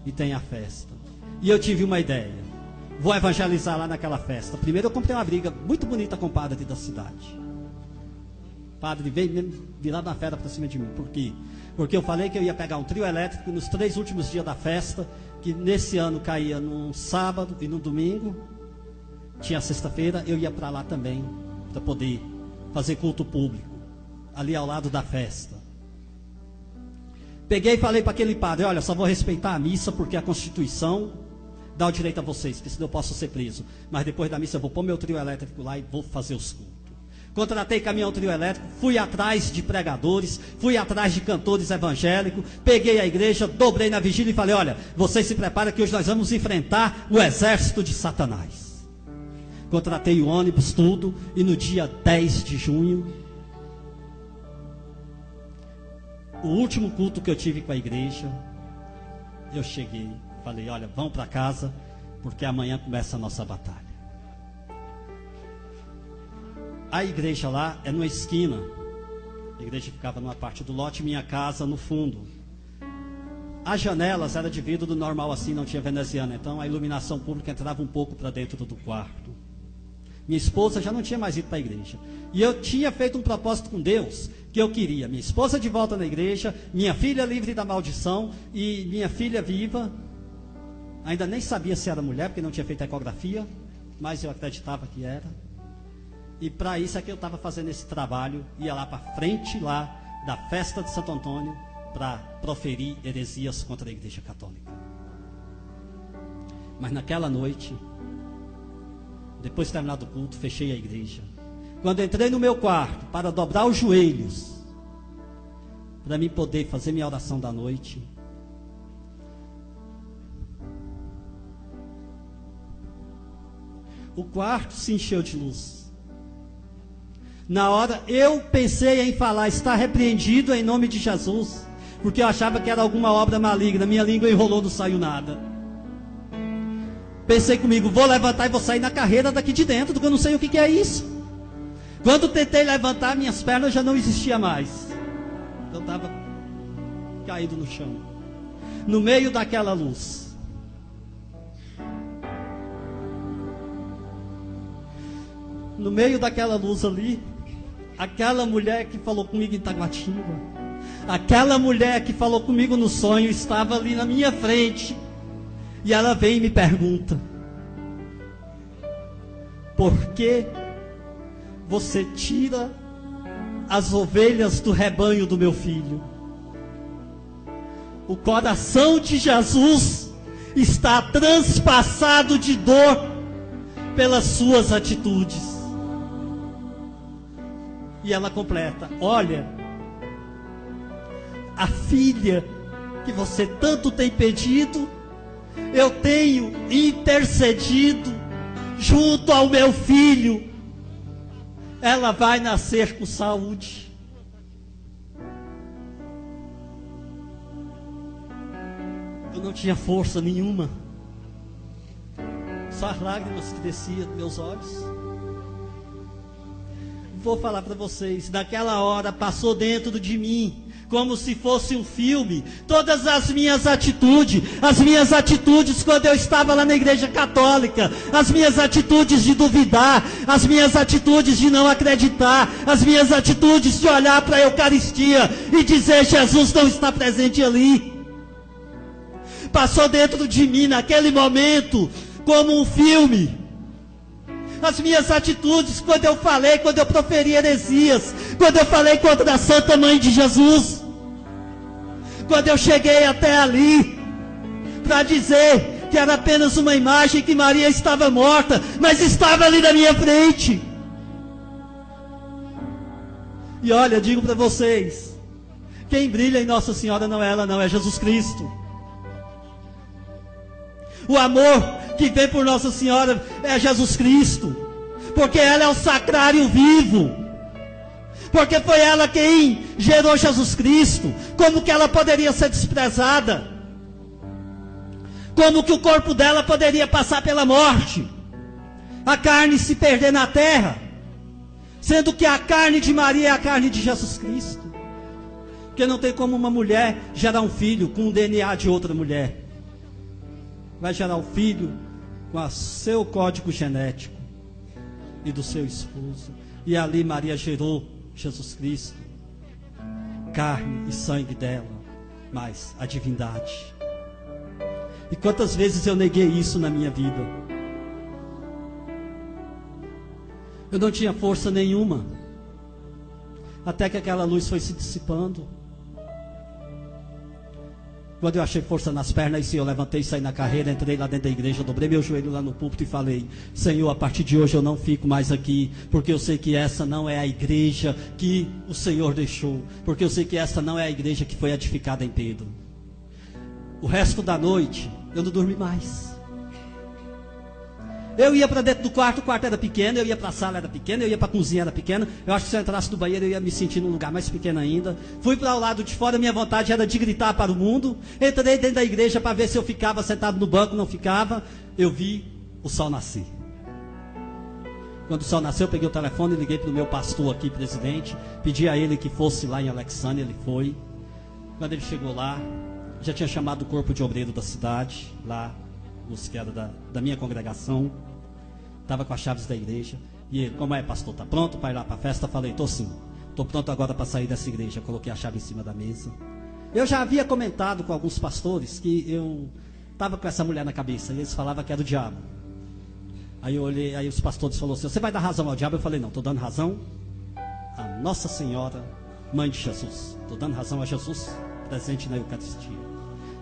E tem a festa. E eu tive uma ideia: vou evangelizar lá naquela festa. Primeiro eu comprei uma briga muito bonita com o padre da cidade. O padre veio mesmo virado na fera para cima de mim. Por quê? Porque eu falei que eu ia pegar um trio elétrico nos 3 últimos dias da festa, que nesse ano caía num sábado e no domingo. Tinha sexta-feira, eu ia para lá também, para poder fazer culto público, ali ao lado da festa. Peguei e falei para aquele padre: olha, só vou respeitar a missa, porque a Constituição dá o direito a vocês, que senão eu posso ser preso. Mas depois da missa eu vou pôr meu trio elétrico lá e vou fazer os cultos. Contratei caminhão trio elétrico, fui atrás de pregadores, fui atrás de cantores evangélicos, peguei a igreja, dobrei na vigília e falei: olha, vocês se preparem que hoje nós vamos enfrentar o exército de Satanás. contratei o ônibus, tudo, e no dia 10 de junho, o último culto que eu tive com a igreja, eu cheguei, falei, olha, vamos para casa, porque amanhã começa a nossa batalha. A igreja lá é numa esquina, a igreja ficava numa parte do lote, minha casa no fundo. As janelas eram de vidro do normal assim, não tinha veneziana, então a iluminação pública entrava um pouco para dentro do quarto. Minha esposa já não tinha mais ido para a igreja. E eu tinha feito um propósito com Deus, que eu queria minha esposa de volta na igreja, minha filha livre da maldição e minha filha viva. Ainda nem sabia se era mulher, porque não tinha feito ecografia, mas eu acreditava que era. E para isso é que eu estava fazendo esse trabalho, ia lá para frente lá da festa de Santo Antônio, para proferir heresias contra a igreja católica. Mas naquela noite, depois de terminado o culto, fechei a igreja. Quando entrei no meu quarto para dobrar os joelhos, para mim poder fazer minha oração da noite, o quarto se encheu de luz. Na hora eu pensei em falar, está repreendido em nome de Jesus, porque eu achava que era alguma obra maligna, minha língua enrolou, não saiu nada. Pensei comigo, vou levantar e vou sair na carreira daqui de dentro, porque eu não sei o que é isso. Quando tentei levantar, minhas pernas já não existiam mais. Eu estava caído no chão, no meio daquela luz. No meio daquela luz ali, aquela mulher que falou comigo em Taguatinga, aquela mulher que falou comigo no sonho, estava ali na minha frente. E ela vem e me pergunta: por que você tira as ovelhas do rebanho do meu filho? O coração de Jesus está transpassado de dor pelas suas atitudes. E ela completa: olha, a filha que você tanto tem pedido, eu tenho intercedido junto ao meu filho. Ela vai nascer com saúde. Eu não tinha força nenhuma, só as lágrimas que desciam dos meus olhos. Vou falar para vocês, naquela hora passou dentro de mim, como se fosse um filme, todas as minhas atitudes quando eu estava lá na igreja católica, as minhas atitudes de duvidar, as minhas atitudes de não acreditar, as minhas atitudes de olhar para a Eucaristia e dizer, Jesus não está presente ali. Passou dentro de mim naquele momento, como um filme. As minhas atitudes, quando eu proferi heresias, quando eu falei contra a Santa Mãe de Jesus, quando eu cheguei até ali, para dizer que era apenas uma imagem, que Maria estava morta, mas estava ali na minha frente. E olha, digo para vocês, quem brilha em Nossa Senhora não é ela, não, é Jesus Cristo. O amor que vem por Nossa Senhora é Jesus Cristo, porque ela é o sacrário vivo, porque foi ela quem gerou Jesus Cristo. Como que ela poderia ser desprezada? Como que o corpo dela poderia passar pela morte, a carne se perder na terra, sendo que a carne de Maria é a carne de Jesus Cristo? Porque não tem como uma mulher gerar um filho com o DNA de outra mulher. Vai gerar um filho com o seu código genético e do seu esposo. E ali Maria gerou Jesus Cristo, carne e sangue dela, mas a divindade. E quantas vezes eu neguei isso na minha vida? Eu não tinha força nenhuma, até que aquela luz foi se dissipando. Quando eu achei força nas pernas, sim, eu levantei, saí na carreira, entrei lá dentro da igreja, dobrei meu joelho lá no púlpito e falei: Senhor, a partir de hoje eu não fico mais aqui, porque eu sei que essa não é a igreja que o Senhor deixou, porque eu sei que essa não é a igreja que foi edificada em Pedro. O resto da noite eu não dormi mais. Eu ia para dentro do quarto, o quarto era pequeno, eu ia para a sala, era pequeno, eu ia para a cozinha, era pequeno. Eu acho que se eu entrasse no banheiro, eu ia me sentir num lugar mais pequeno ainda. Fui para o lado de fora, minha vontade era de gritar para o mundo. Entrei dentro da igreja para ver se eu ficava sentado no banco, não ficava. Eu vi o sol nascer. Quando o sol nasceu, eu peguei o telefone e liguei para o meu pastor aqui, presidente. Pedi a ele que fosse lá em Alexandria, ele foi. Quando ele chegou lá, já tinha chamado o corpo de obreiro da cidade, lá, os que era da minha congregação. Estava com as chaves da igreja. E ele, como é, pastor, está pronto para ir lá para a festa? Falei, estou sim. Estou pronto agora para sair dessa igreja. Coloquei a chave em cima da mesa. Eu já havia comentado com alguns pastores que eu estava com essa mulher na cabeça. E eles falavam que era o diabo. Aí eu olhei, aí os pastores falaram assim, você vai dar razão ao diabo? Eu falei, não, estou dando razão a Nossa Senhora, Mãe de Jesus. Estou dando razão a Jesus, presente na Eucaristia.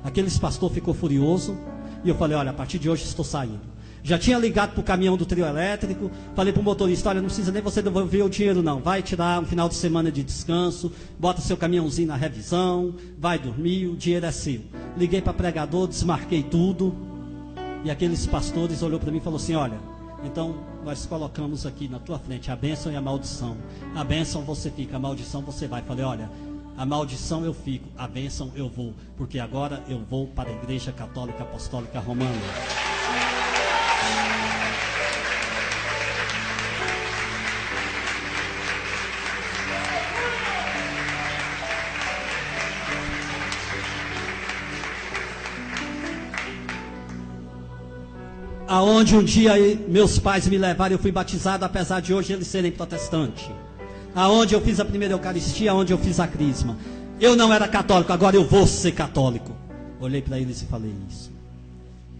Aqueles pastor ficou furioso. E eu falei, olha, a partir de hoje estou saindo. Já tinha ligado para o caminhão do trio elétrico. Falei para o motorista, olha, não precisa nem você devolver o dinheiro não. Vai tirar um final de semana de descanso. Bota seu caminhãozinho na revisão. Vai dormir, o dinheiro é seu. Liguei para pregador, desmarquei tudo. E aqueles pastores olhou para mim e falou assim, olha, então nós colocamos aqui na tua frente a bênção e a maldição. A bênção você fica, a maldição você vai. Falei, olha, a maldição eu fico, a bênção eu vou. Porque agora eu vou para a Igreja Católica Apostólica Romana. Aonde um dia meus pais me levaram, eu fui batizado, apesar de hoje eles serem protestantes. Aonde eu fiz a primeira Eucaristia, aonde eu fiz a crisma. Eu não era católico, agora eu vou ser católico. Olhei para eles e falei isso.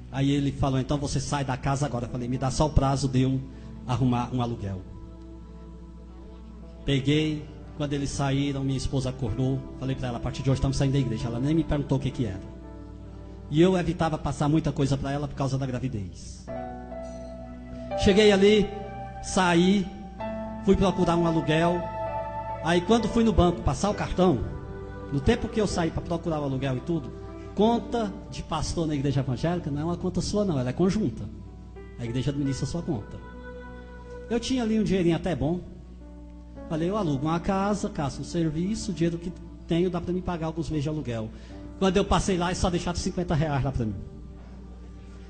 Aí ele falou, então você sai da casa agora. Eu falei, me dá só o prazo de eu arrumar um aluguel. Peguei, quando eles saíram, minha esposa acordou. Falei para ela, a partir de hoje estamos saindo da igreja. Ela nem me perguntou o que era. E eu evitava passar muita coisa para ela por causa da gravidez. Cheguei ali, saí, fui procurar um aluguel. Aí quando fui no banco passar o cartão, no tempo que eu saí para procurar o aluguel e tudo, conta de pastor na igreja evangélica não é uma conta sua não, ela é conjunta. A igreja administra a sua conta. Eu tinha ali um dinheirinho até bom. Falei, eu alugo uma casa, caço um serviço, o dinheiro que tenho dá para me pagar alguns meses de aluguel. Quando eu passei lá, eles só deixaram R$50 lá para mim.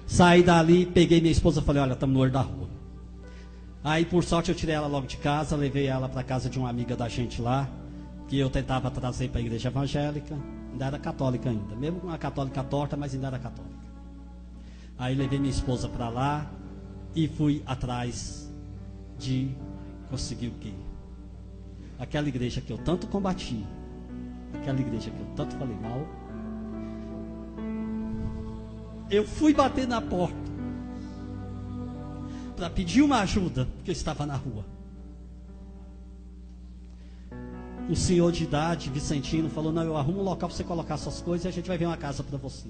Saí dali, peguei minha esposa e falei, olha, estamos no olho da rua. Aí, por sorte, eu tirei ela logo de casa, levei ela para casa de uma amiga da gente lá, que eu tentava trazer para a igreja evangélica. Ainda era católica ainda, mesmo uma católica torta, mas ainda era católica. Aí levei minha esposa para lá e fui atrás de conseguir o quê? Aquela igreja que eu tanto combati, aquela igreja que eu tanto falei mal. Eu fui bater na porta para pedir uma ajuda, porque eu estava na rua. Um senhor de idade, Vicentino, falou, não, eu arrumo um local para você colocar suas coisas e a gente vai ver uma casa para você.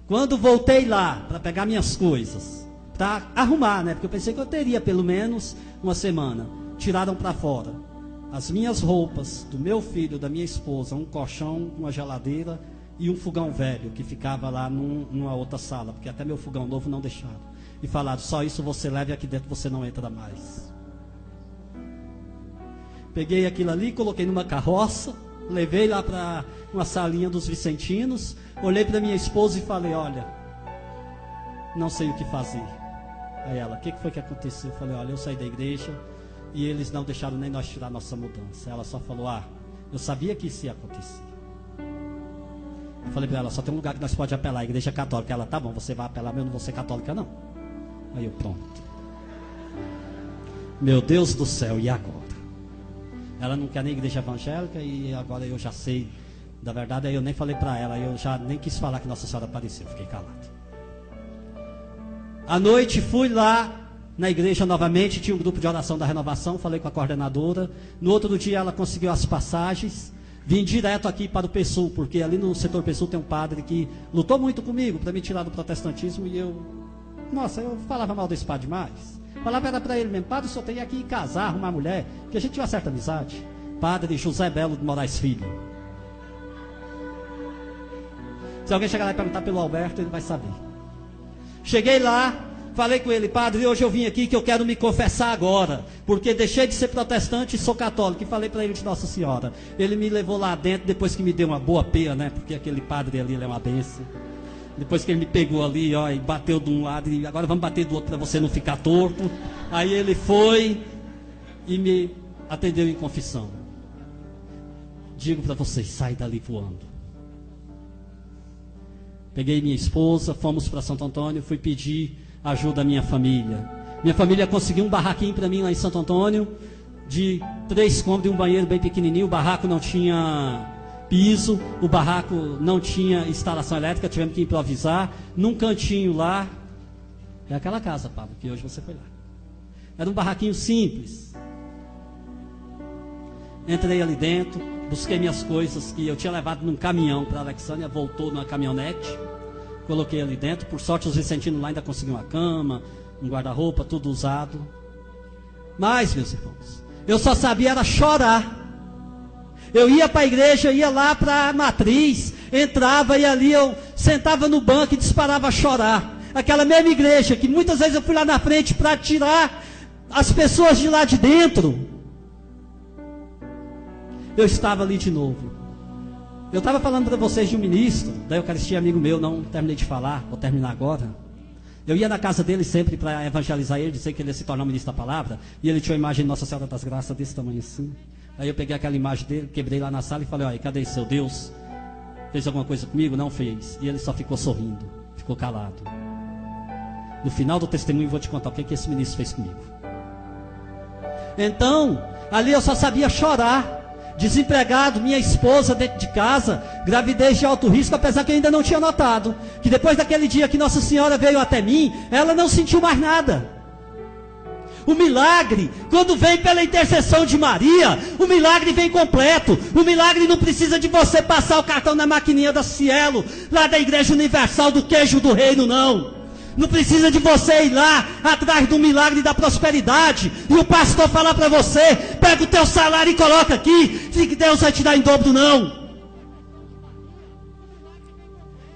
Quando voltei lá para pegar minhas coisas, para arrumar, né? Porque eu pensei que eu teria pelo menos uma semana. Tiraram para fora as minhas roupas, do meu filho, da minha esposa, um colchão, uma geladeira e um fogão velho que ficava lá numa outra sala, porque até meu fogão novo não deixaram. E falaram, só isso você leva e aqui dentro você não entra mais. Peguei aquilo ali, coloquei numa carroça, levei lá para uma salinha dos Vicentinos, olhei para minha esposa e falei, olha, não sei o que fazer. Aí ela, o que foi que aconteceu? Eu falei, olha, eu saí da igreja e eles não deixaram nem nós tirar nossa mudança. Ela só falou, eu sabia que isso ia acontecer. Eu falei para ela, só tem um lugar que nós podemos apelar, a igreja católica. Ela, tá bom, você vai apelar, mas eu não vou ser católica não. Aí eu, pronto. Meu Deus do céu, e agora? Ela não quer nem igreja evangélica e agora eu já sei. Da verdade, aí eu nem falei para ela, eu já nem quis falar que Nossa Senhora apareceu, fiquei calado. À noite fui lá na igreja novamente, tinha um grupo de oração da renovação, falei com a coordenadora. No outro dia ela conseguiu as passagens. Vim direto aqui para o PSUL, porque ali no setor PSUL tem um padre que lutou muito comigo para me tirar do protestantismo e eu falava mal desse padre demais. Falava era para ele mesmo, padre, só tem aqui casar, arrumar mulher, que a gente tinha uma certa amizade. Padre José Belo de Moraes Filho. Se alguém chegar lá e perguntar pelo Alberto, ele vai saber. Cheguei lá, Falei com ele: padre, hoje eu vim aqui que eu quero me confessar agora, porque deixei de ser protestante e sou católico. E falei para ele de Nossa Senhora. Ele me levou lá dentro, depois que me deu uma boa peia, né? Porque aquele padre ali, ele é uma bênção. Depois que ele me pegou ali, ó, e bateu de um lado, e agora vamos bater do outro para você não ficar torto. Aí ele foi e me atendeu em confissão. Digo para vocês, sai dali voando. Peguei minha esposa, fomos para Santo Antônio, fui pedir ajuda à minha família. Minha família conseguiu um barraquinho para mim lá em Santo Antônio, de 3 cômodos e um banheiro bem pequenininho. O barraco não tinha piso, o barraco não tinha instalação elétrica, tivemos que improvisar, num cantinho lá. É aquela casa, Pablo, que hoje você foi lá. Era um barraquinho simples. Entrei ali dentro, busquei minhas coisas que eu tinha levado num caminhão para a Alexânia, voltou numa caminhonete, coloquei ali dentro. Por sorte os vicentinos lá ainda conseguiram uma cama, um guarda-roupa, tudo usado. Mas, meus irmãos, eu só sabia era chorar. Eu ia para a igreja, ia lá para a matriz, entrava e ali eu sentava no banco e disparava a chorar. Aquela mesma igreja que muitas vezes eu fui lá na frente para tirar as pessoas de lá de dentro. Eu estava ali de novo. Eu estava falando para vocês de um ministro da Eucaristia, amigo meu, não terminei de falar, vou terminar agora. Eu ia na casa dele sempre para evangelizar ele, dizer que ele ia se tornar um ministro da palavra, e ele tinha uma imagem de Nossa Senhora das Graças desse tamanho assim. Aí eu peguei aquela imagem dele, quebrei lá na sala e falei: olha, cadê seu Deus? Fez alguma coisa comigo? Não fez. E ele só ficou sorrindo, ficou calado. No final do testemunho eu vou te contar o que esse ministro fez comigo. Então, ali eu só sabia chorar. Desempregado, minha esposa dentro de casa, gravidez de alto risco, apesar que eu ainda não tinha notado, que depois daquele dia que Nossa Senhora veio até mim, ela não sentiu mais nada. O milagre, quando vem pela intercessão de Maria, o milagre vem completo. O milagre não precisa de você passar o cartão na maquininha da Cielo, lá da Igreja Universal do Queijo do Reino, não. Não precisa de você ir lá atrás do milagre da prosperidade e o pastor falar para você: pega o teu salário e coloca aqui, que Deus vai te dar em dobro, não.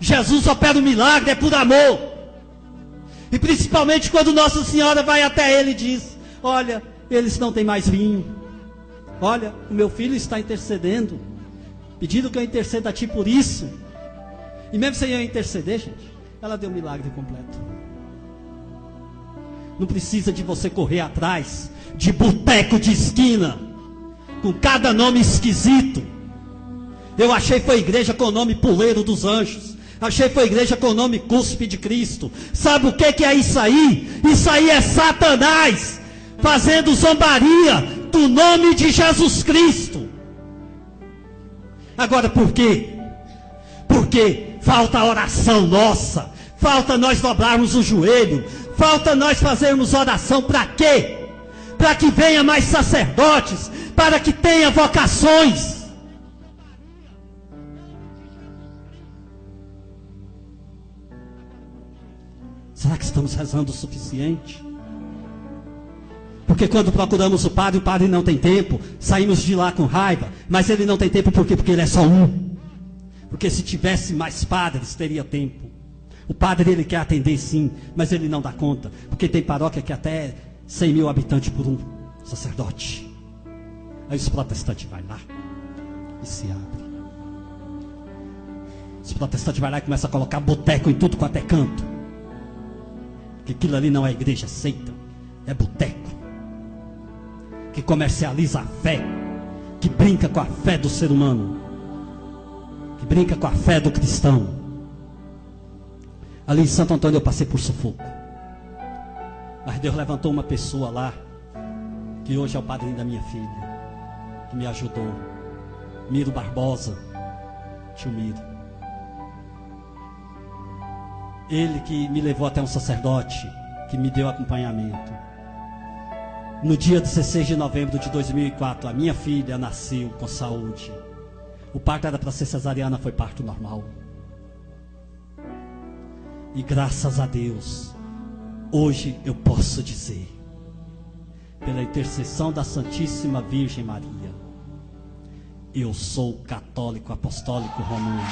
Jesus opera o milagre, é por amor. E principalmente quando Nossa Senhora vai até ele e diz: olha, eles não têm mais vinho. Olha, o meu filho está intercedendo, pedindo que eu interceda a ti por isso. E mesmo sem eu interceder, gente, ela deu um milagre completo. Não precisa de você correr atrás de boteco de esquina, com cada nome esquisito. Eu achei foi igreja com o nome Puleiro dos Anjos. Achei foi igreja com o nome Cúspide de Cristo. Sabe o que é isso aí? Isso aí é Satanás fazendo zombaria do nome de Jesus Cristo. Agora por quê? Porque falta a oração nossa, falta nós dobrarmos o joelho, falta nós fazermos oração. Para quê? Para que venha mais sacerdotes, para que tenha vocações. Será que estamos rezando o suficiente? Porque quando procuramos o padre não tem tempo, saímos de lá com raiva. Mas ele não tem tempo por quê? Porque ele é só um. Porque se tivesse mais padres, teria tempo. O padre, ele quer atender sim, mas ele não dá conta. Porque tem paróquia que até 100 mil habitantes por um sacerdote. Aí os protestantes vão lá e se abrem. Os protestantes vão lá e começam a colocar boteco em tudo quanto é canto. Que aquilo ali não é igreja, seita, é boteco. Que comercializa a fé, que brinca com a fé do ser humano, que brinca com a fé do cristão. Ali em Santo Antônio eu passei por sufoco, mas Deus levantou uma pessoa lá, que hoje é o padrinho da minha filha, que me ajudou, Miro Barbosa, tio Miro. Ele que me levou até um sacerdote, que me deu acompanhamento. No dia 16 de novembro de 2004, a minha filha nasceu com saúde. O parto era para ser cesariana, foi parto normal. E graças a Deus, hoje eu posso dizer, pela intercessão da Santíssima Virgem Maria, eu sou católico apostólico romano.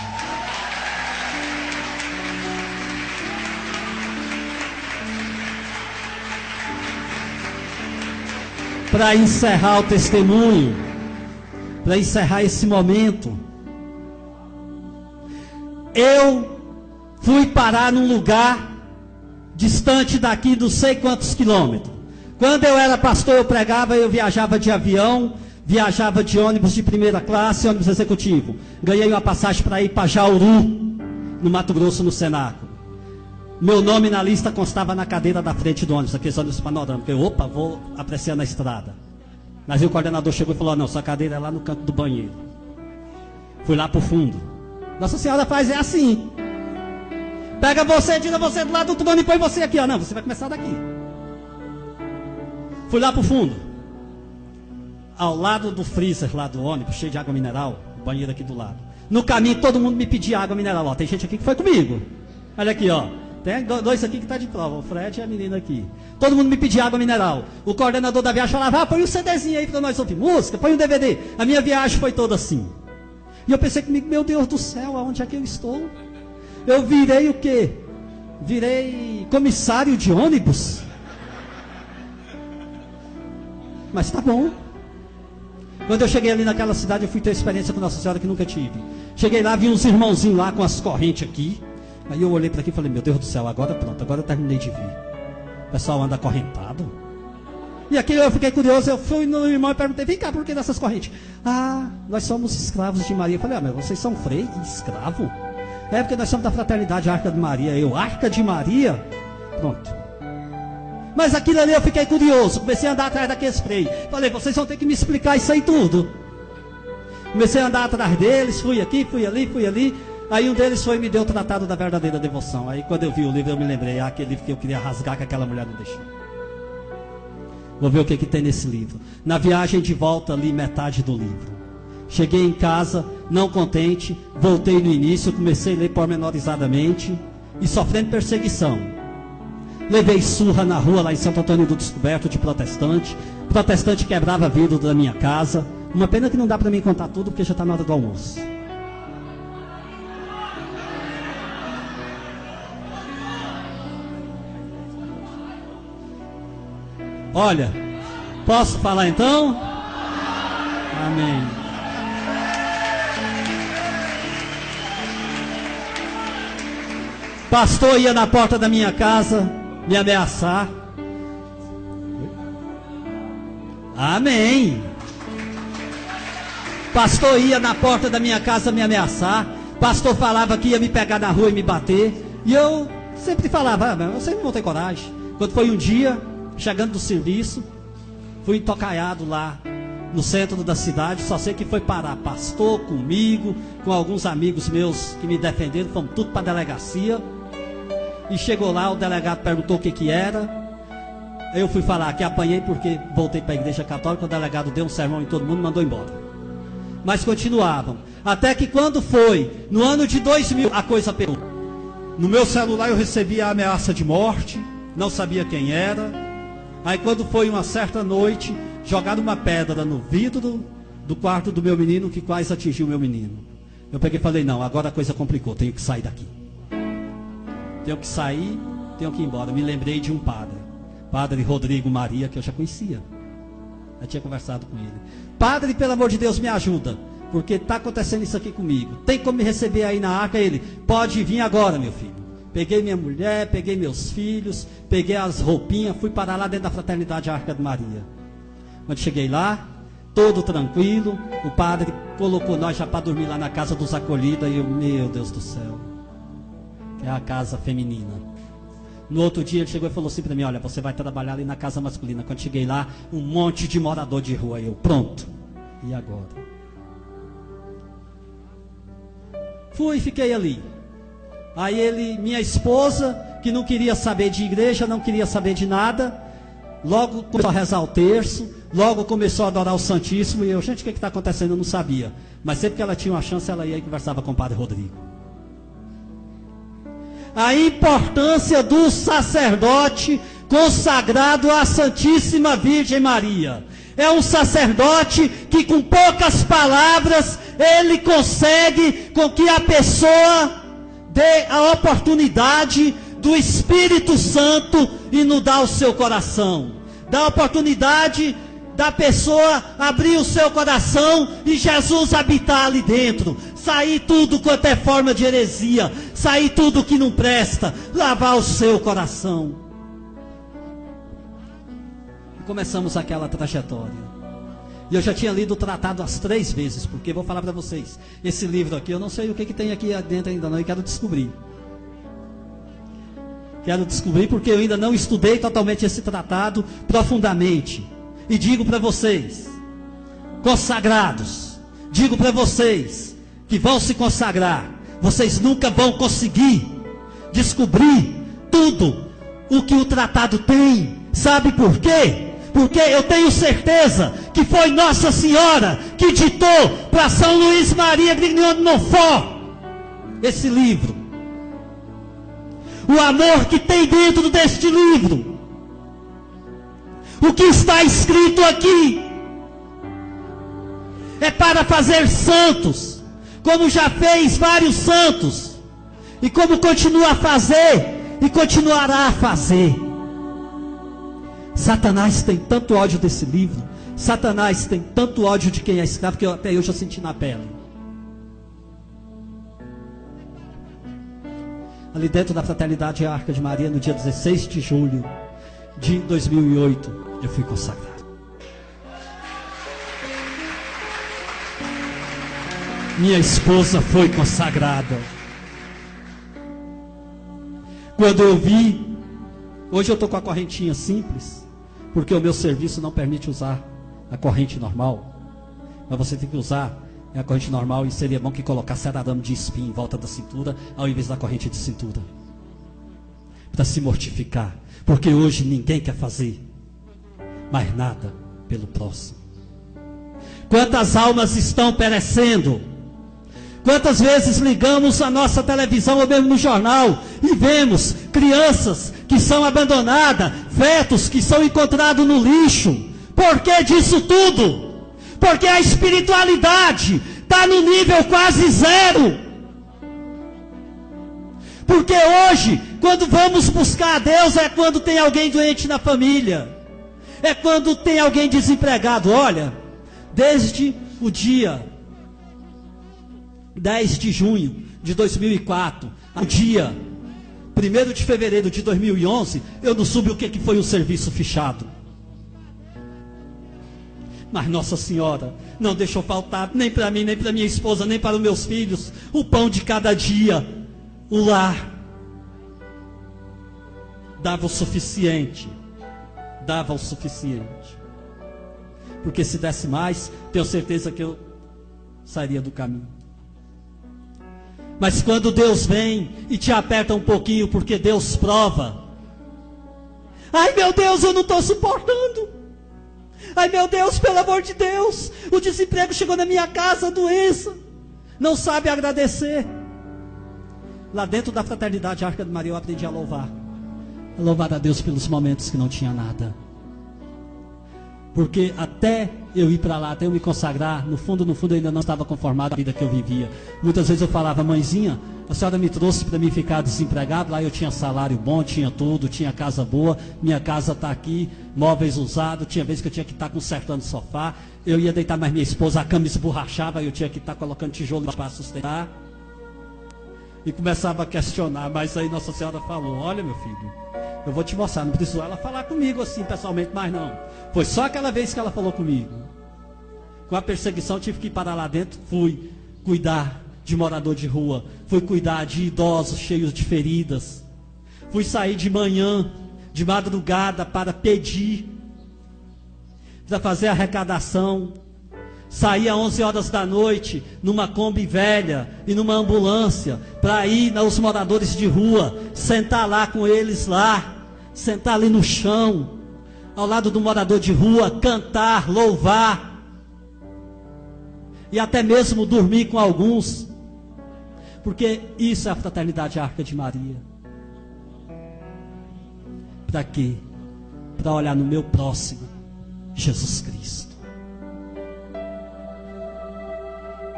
para encerrar o testemunho, para encerrar esse momento. Eu fui parar num lugar distante daqui, não sei quantos quilômetros. Quando eu era pastor, eu pregava, eu viajava de avião, viajava de ônibus de primeira classe, ônibus executivo. Ganhei uma passagem para ir para Jauru, no Mato Grosso, no Senaco. Meu nome na lista constava na cadeira da frente do ônibus, aqueles ônibus panorâmicos. Eu, opa, vou apreciando a estrada. Mas aí o coordenador chegou e falou: não, sua cadeira é lá no canto do banheiro. Fui lá pro fundo. Nossa Senhora faz é assim. Pega você, tira você do lado do trono e põe você aqui, ó. Não, você vai começar daqui. Fui lá pro fundo. Ao lado do freezer lá do ônibus, cheio de água mineral, o banheiro aqui do lado. No caminho todo mundo me pedia água mineral. Ó, tem gente aqui que foi comigo. Olha aqui, ó. Tem dois aqui que tá de prova, o Fred e a menina aqui. Todo mundo me pedia água mineral. O coordenador da viagem falava: põe um CDzinho aí para nós ouvir música, põe um DVD. A minha viagem foi toda assim. E eu pensei comigo: meu Deus do céu, aonde é que eu estou? Eu virei o quê? Virei comissário de ônibus. Mas tá bom. Quando eu cheguei ali naquela cidade, eu fui ter experiência com Nossa Senhora que nunca tive. Cheguei lá, vi uns irmãozinhos lá com as correntes aqui. Aí eu olhei para aqui e falei: meu Deus do céu, agora pronto, agora eu terminei de vir. O pessoal anda acorrentado. E aqui eu fiquei curioso, eu fui no irmão e perguntei: vem cá, por que dessas correntes? Ah, nós somos escravos de Maria. Eu falei: ah, mas vocês são freio e escravo? É porque nós somos da fraternidade Arca de Maria. Eu, Arca de Maria? Pronto. Mas aquilo ali eu fiquei curioso, comecei a andar atrás daqueles freios. Falei: vocês vão ter que me explicar isso aí tudo. Comecei a andar atrás deles, fui aqui, fui ali, fui ali. Aí um deles foi e me deu o Tratado da Verdadeira Devoção. Aí quando eu vi o livro eu me lembrei: aquele livro que eu queria rasgar, que aquela mulher não deixou. Vou ver o que tem nesse livro. Na viagem de volta li metade do livro. Cheguei em casa, não contente, voltei no início, comecei a ler pormenorizadamente e sofrendo perseguição. Levei surra na rua lá em Santo Antônio do Descoberto de protestante. Protestante quebrava vidro da minha casa. Uma pena que não dá para mim contar tudo porque já está na hora do almoço. Olha, posso falar então? Amém. Pastor ia na porta da minha casa me ameaçar. Amém. Pastor ia na porta da minha casa me ameaçar. Pastor falava que ia me pegar na rua e me bater. E eu sempre falava: ah, eu sempre não tenho coragem. Quando foi um dia, chegando do serviço, fui entocaiado lá no centro da cidade. Só sei que foi parar pastor comigo, com alguns amigos meus que me defenderam. Fomos tudo para a delegacia. E chegou lá, o delegado perguntou o que era. Eu fui falar que apanhei porque voltei para a igreja católica. O delegado deu um sermão em todo mundo e mandou embora. Mas continuavam. Até que quando foi, no ano de 2000, a coisa pegou. No meu celular eu recebi a ameaça de morte. Não sabia quem era. Aí quando foi uma certa noite, jogaram uma pedra no vidro do quarto do meu menino, que quase atingiu o meu menino. Eu peguei e falei: não, agora a coisa complicou, tenho que sair daqui. Tenho que sair, tenho que ir embora. Me lembrei de um padre, Padre Rodrigo Maria, que eu já conhecia. Já tinha conversado com ele. Padre, pelo amor de Deus, me ajuda, porque está acontecendo isso aqui comigo. Tem como me receber aí na arca? Ele: pode vir agora, meu filho. Peguei minha mulher, peguei meus filhos, peguei as roupinhas, fui parar lá dentro da fraternidade Arca de Maria. Quando cheguei lá, todo tranquilo, o padre colocou nós já para dormir lá na casa dos acolhidos. E eu: meu Deus do céu, que é a casa feminina. No outro dia ele chegou e falou assim para mim: olha, você vai trabalhar ali na casa masculina. Quando cheguei lá, um monte de morador de rua. Eu: pronto, e agora? Fui e fiquei ali. Aí ele, minha esposa, que não queria saber de igreja, não queria saber de nada, logo começou a rezar o terço, logo começou a adorar o Santíssimo. E eu: gente, o que está acontecendo? Eu não sabia. Mas sempre que ela tinha uma chance, ela ia e conversava com o Padre Rodrigo. A importância do sacerdote consagrado à Santíssima Virgem Maria. É um sacerdote que com poucas palavras ele consegue com que a pessoa dê a oportunidade do Espírito Santo inundar o seu coração. Dá a oportunidade da pessoa abrir o seu coração e Jesus habitar ali dentro, sair tudo quanto é forma de heresia, sair tudo que não presta, lavar o seu coração. E começamos aquela trajetória. E eu já tinha lido o tratado as 3 vezes, porque vou falar para vocês, esse livro aqui, eu não sei o que tem aqui dentro ainda não, e quero descobrir. Quero descobrir porque eu ainda não estudei totalmente esse tratado profundamente. E digo para vocês, consagrados, digo para vocês que vão se consagrar, vocês nunca vão conseguir descobrir tudo o que o tratado tem. Sabe por quê? Porque eu tenho certeza que foi Nossa Senhora que ditou para São Luís Maria Grignion de Montfort esse livro. O amor que tem dentro deste livro. O que está escrito aqui é para fazer santos, como já fez vários santos, e como continua a fazer e continuará a fazer. Satanás tem tanto ódio desse livro, Satanás tem tanto ódio de quem é escravo, que até eu já senti na pele. Ali dentro da Fraternidade Arca de Maria, no dia 16 de julho de 2008, eu fui consagrado. Minha esposa foi consagrada. Quando eu vi, hoje eu estou com a correntinha simples, porque o meu serviço não permite usar a corrente normal. Mas você tem que usar a corrente normal, e seria bom que colocasse arame de espinho em volta da cintura, ao invés da corrente de cintura. Para se mortificar. Porque hoje ninguém quer fazer mais nada pelo próximo. Quantas almas estão perecendo? Quantas vezes ligamos a nossa televisão ou mesmo no jornal e vemos crianças que são abandonadas, fetos que são encontrados no lixo? Por que disso tudo? Porque a espiritualidade está no nível quase zero. Porque hoje, quando vamos buscar a Deus, é quando tem alguém doente na família, é quando tem alguém desempregado. Olha, desde o dia 10 de junho de 2004, ao dia 1º de fevereiro de 2011, eu não soube o que foi o serviço fechado. Mas Nossa Senhora não deixou faltar, nem para mim, nem para minha esposa, nem para os meus filhos, o pão de cada dia. O lar dava o suficiente. Dava o suficiente. Porque se desse mais, tenho certeza que eu sairia do caminho. Mas quando Deus vem e te aperta um pouquinho, porque Deus prova. Ai meu Deus, eu não estou suportando. Ai meu Deus, pelo amor de Deus, o desemprego chegou na minha casa, a doença. Não sabe agradecer. Lá dentro da Fraternidade Arca de Maria eu aprendi a louvar. A louvar a Deus pelos momentos que não tinha nada. Porque até eu ir para lá, até eu me consagrar, no fundo eu ainda não estava conformado com a vida que eu vivia. Muitas vezes eu falava, mãezinha, a senhora me trouxe para mim ficar desempregado. Lá eu tinha salário bom, tinha tudo, tinha casa boa. Minha casa está aqui, móveis usados. Tinha vezes que eu tinha que estar consertando o sofá. Eu ia deitar mais minha esposa, a cama esborrachava, eu tinha que estar colocando tijolo para sustentar. E começava a questionar, mas aí Nossa Senhora falou, olha meu filho, eu vou te mostrar, não precisou ela falar comigo assim pessoalmente, mas não. Foi só aquela vez que ela falou comigo. Com a perseguição tive que ir para lá dentro, fui cuidar de morador de rua, fui cuidar de idosos cheios de feridas, fui sair de manhã, de madrugada para pedir, para fazer arrecadação. Saía às 11 horas da noite, numa Kombi velha e numa ambulância, para ir aos moradores de rua, sentar lá com eles lá, sentar ali no chão, ao lado do morador de rua, cantar, louvar, e até mesmo dormir com alguns, porque isso é a Fraternidade Arca de Maria. Para quê? Para olhar no meu próximo, Jesus Cristo.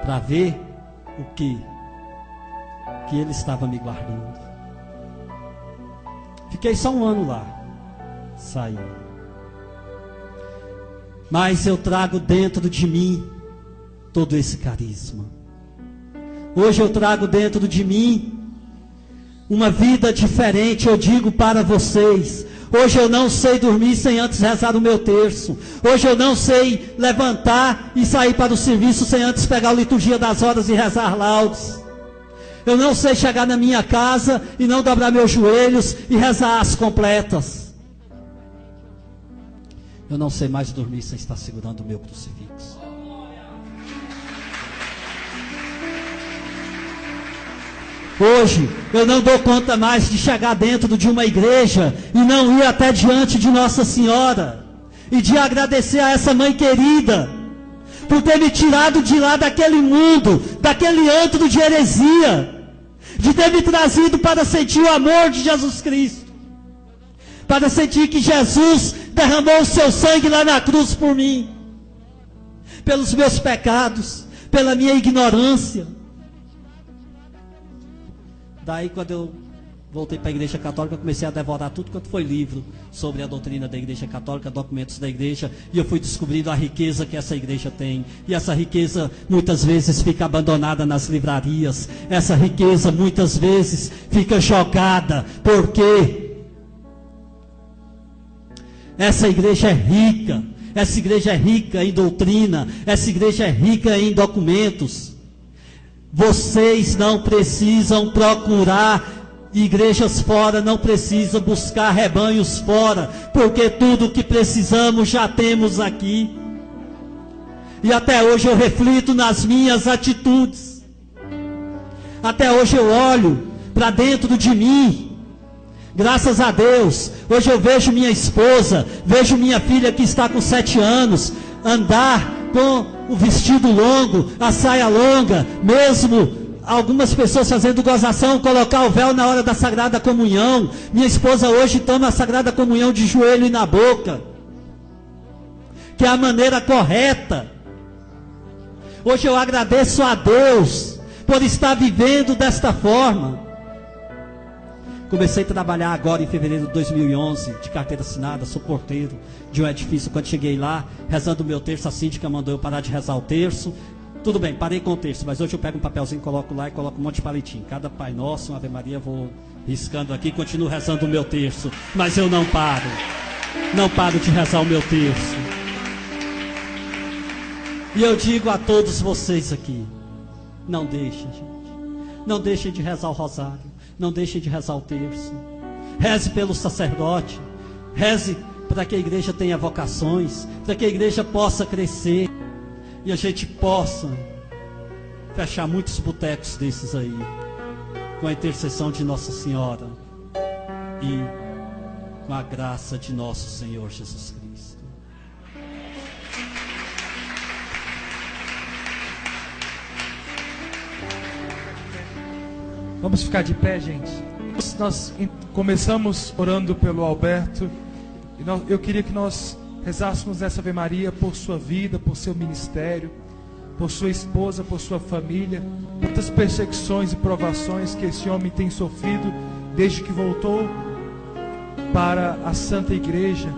Para ver o que Ele estava me guardando. Fiquei só um ano lá. Saí. mas eu trago dentro de mim todo esse carisma. Hoje eu trago dentro de mim uma vida diferente. Eu digo para vocês, hoje eu não sei dormir sem antes rezar o meu terço. Hoje eu não sei levantar e sair para o serviço sem antes pegar a liturgia das horas e rezar laudes. Eu não sei chegar na minha casa e não dobrar meus joelhos e rezar as completas. Eu não sei mais dormir sem estar segurando o meu crucifixo. Hoje, eu não dou conta mais de chegar dentro de uma igreja e não ir até diante de Nossa Senhora e de agradecer a essa mãe querida por ter me tirado de lá daquele mundo, daquele antro de heresia, de ter me trazido para sentir o amor de Jesus Cristo, para sentir que Jesus derramou o seu sangue lá na cruz por mim, pelos meus pecados, pela minha ignorância. Daí, quando eu voltei para a Igreja Católica, eu comecei a devorar tudo quanto foi livro sobre a doutrina da Igreja Católica, documentos da Igreja, e eu fui descobrindo a riqueza que essa Igreja tem. E essa riqueza muitas vezes fica abandonada nas livrarias. Essa riqueza muitas vezes fica jogada. Por quê? Essa Igreja é rica. Essa Igreja é rica em doutrina. Essa Igreja é rica em documentos. Vocês não precisam procurar igrejas fora, não precisam buscar rebanhos fora, porque tudo o que precisamos já temos aqui. E até hoje eu reflito nas minhas atitudes. Até hoje eu olho para dentro de mim. Graças a Deus, hoje eu vejo minha esposa, vejo minha filha que está com 7 anos, andar com o vestido longo, a saia longa, mesmo algumas pessoas fazendo gozação, colocar o véu na hora da Sagrada Comunhão. Minha esposa hoje toma a Sagrada Comunhão de joelho e na boca, que é a maneira correta. Hoje eu agradeço a Deus por estar vivendo desta forma. Comecei a trabalhar agora em fevereiro de 2011, de carteira assinada, sou porteiro de um edifício. Quando cheguei lá, rezando o meu terço, a síndica mandou eu parar de rezar o terço. Tudo bem, parei com o terço, mas hoje eu pego um papelzinho, coloco lá e coloco um monte de palitinho. Cada Pai Nosso, uma Ave Maria, vou riscando aqui, continuo rezando o meu terço. Mas eu não paro de rezar o meu terço. E eu digo a todos vocês aqui, não deixem, gente. Não deixem de rezar o rosário. Não deixe de rezar o terço. Reze pelo sacerdote. Reze para que a igreja tenha vocações, para que a igreja possa crescer e a gente possa fechar muitos botecos desses aí, com a intercessão de Nossa Senhora e com a graça de nosso Senhor Jesus Cristo. Vamos ficar de pé, gente. Nós começamos orando pelo Alberto. E eu queria que nós rezássemos essa Ave Maria por sua vida, por seu ministério, por sua esposa, por sua família. Muitas perseguições e provações que esse homem tem sofrido desde que voltou para a Santa Igreja.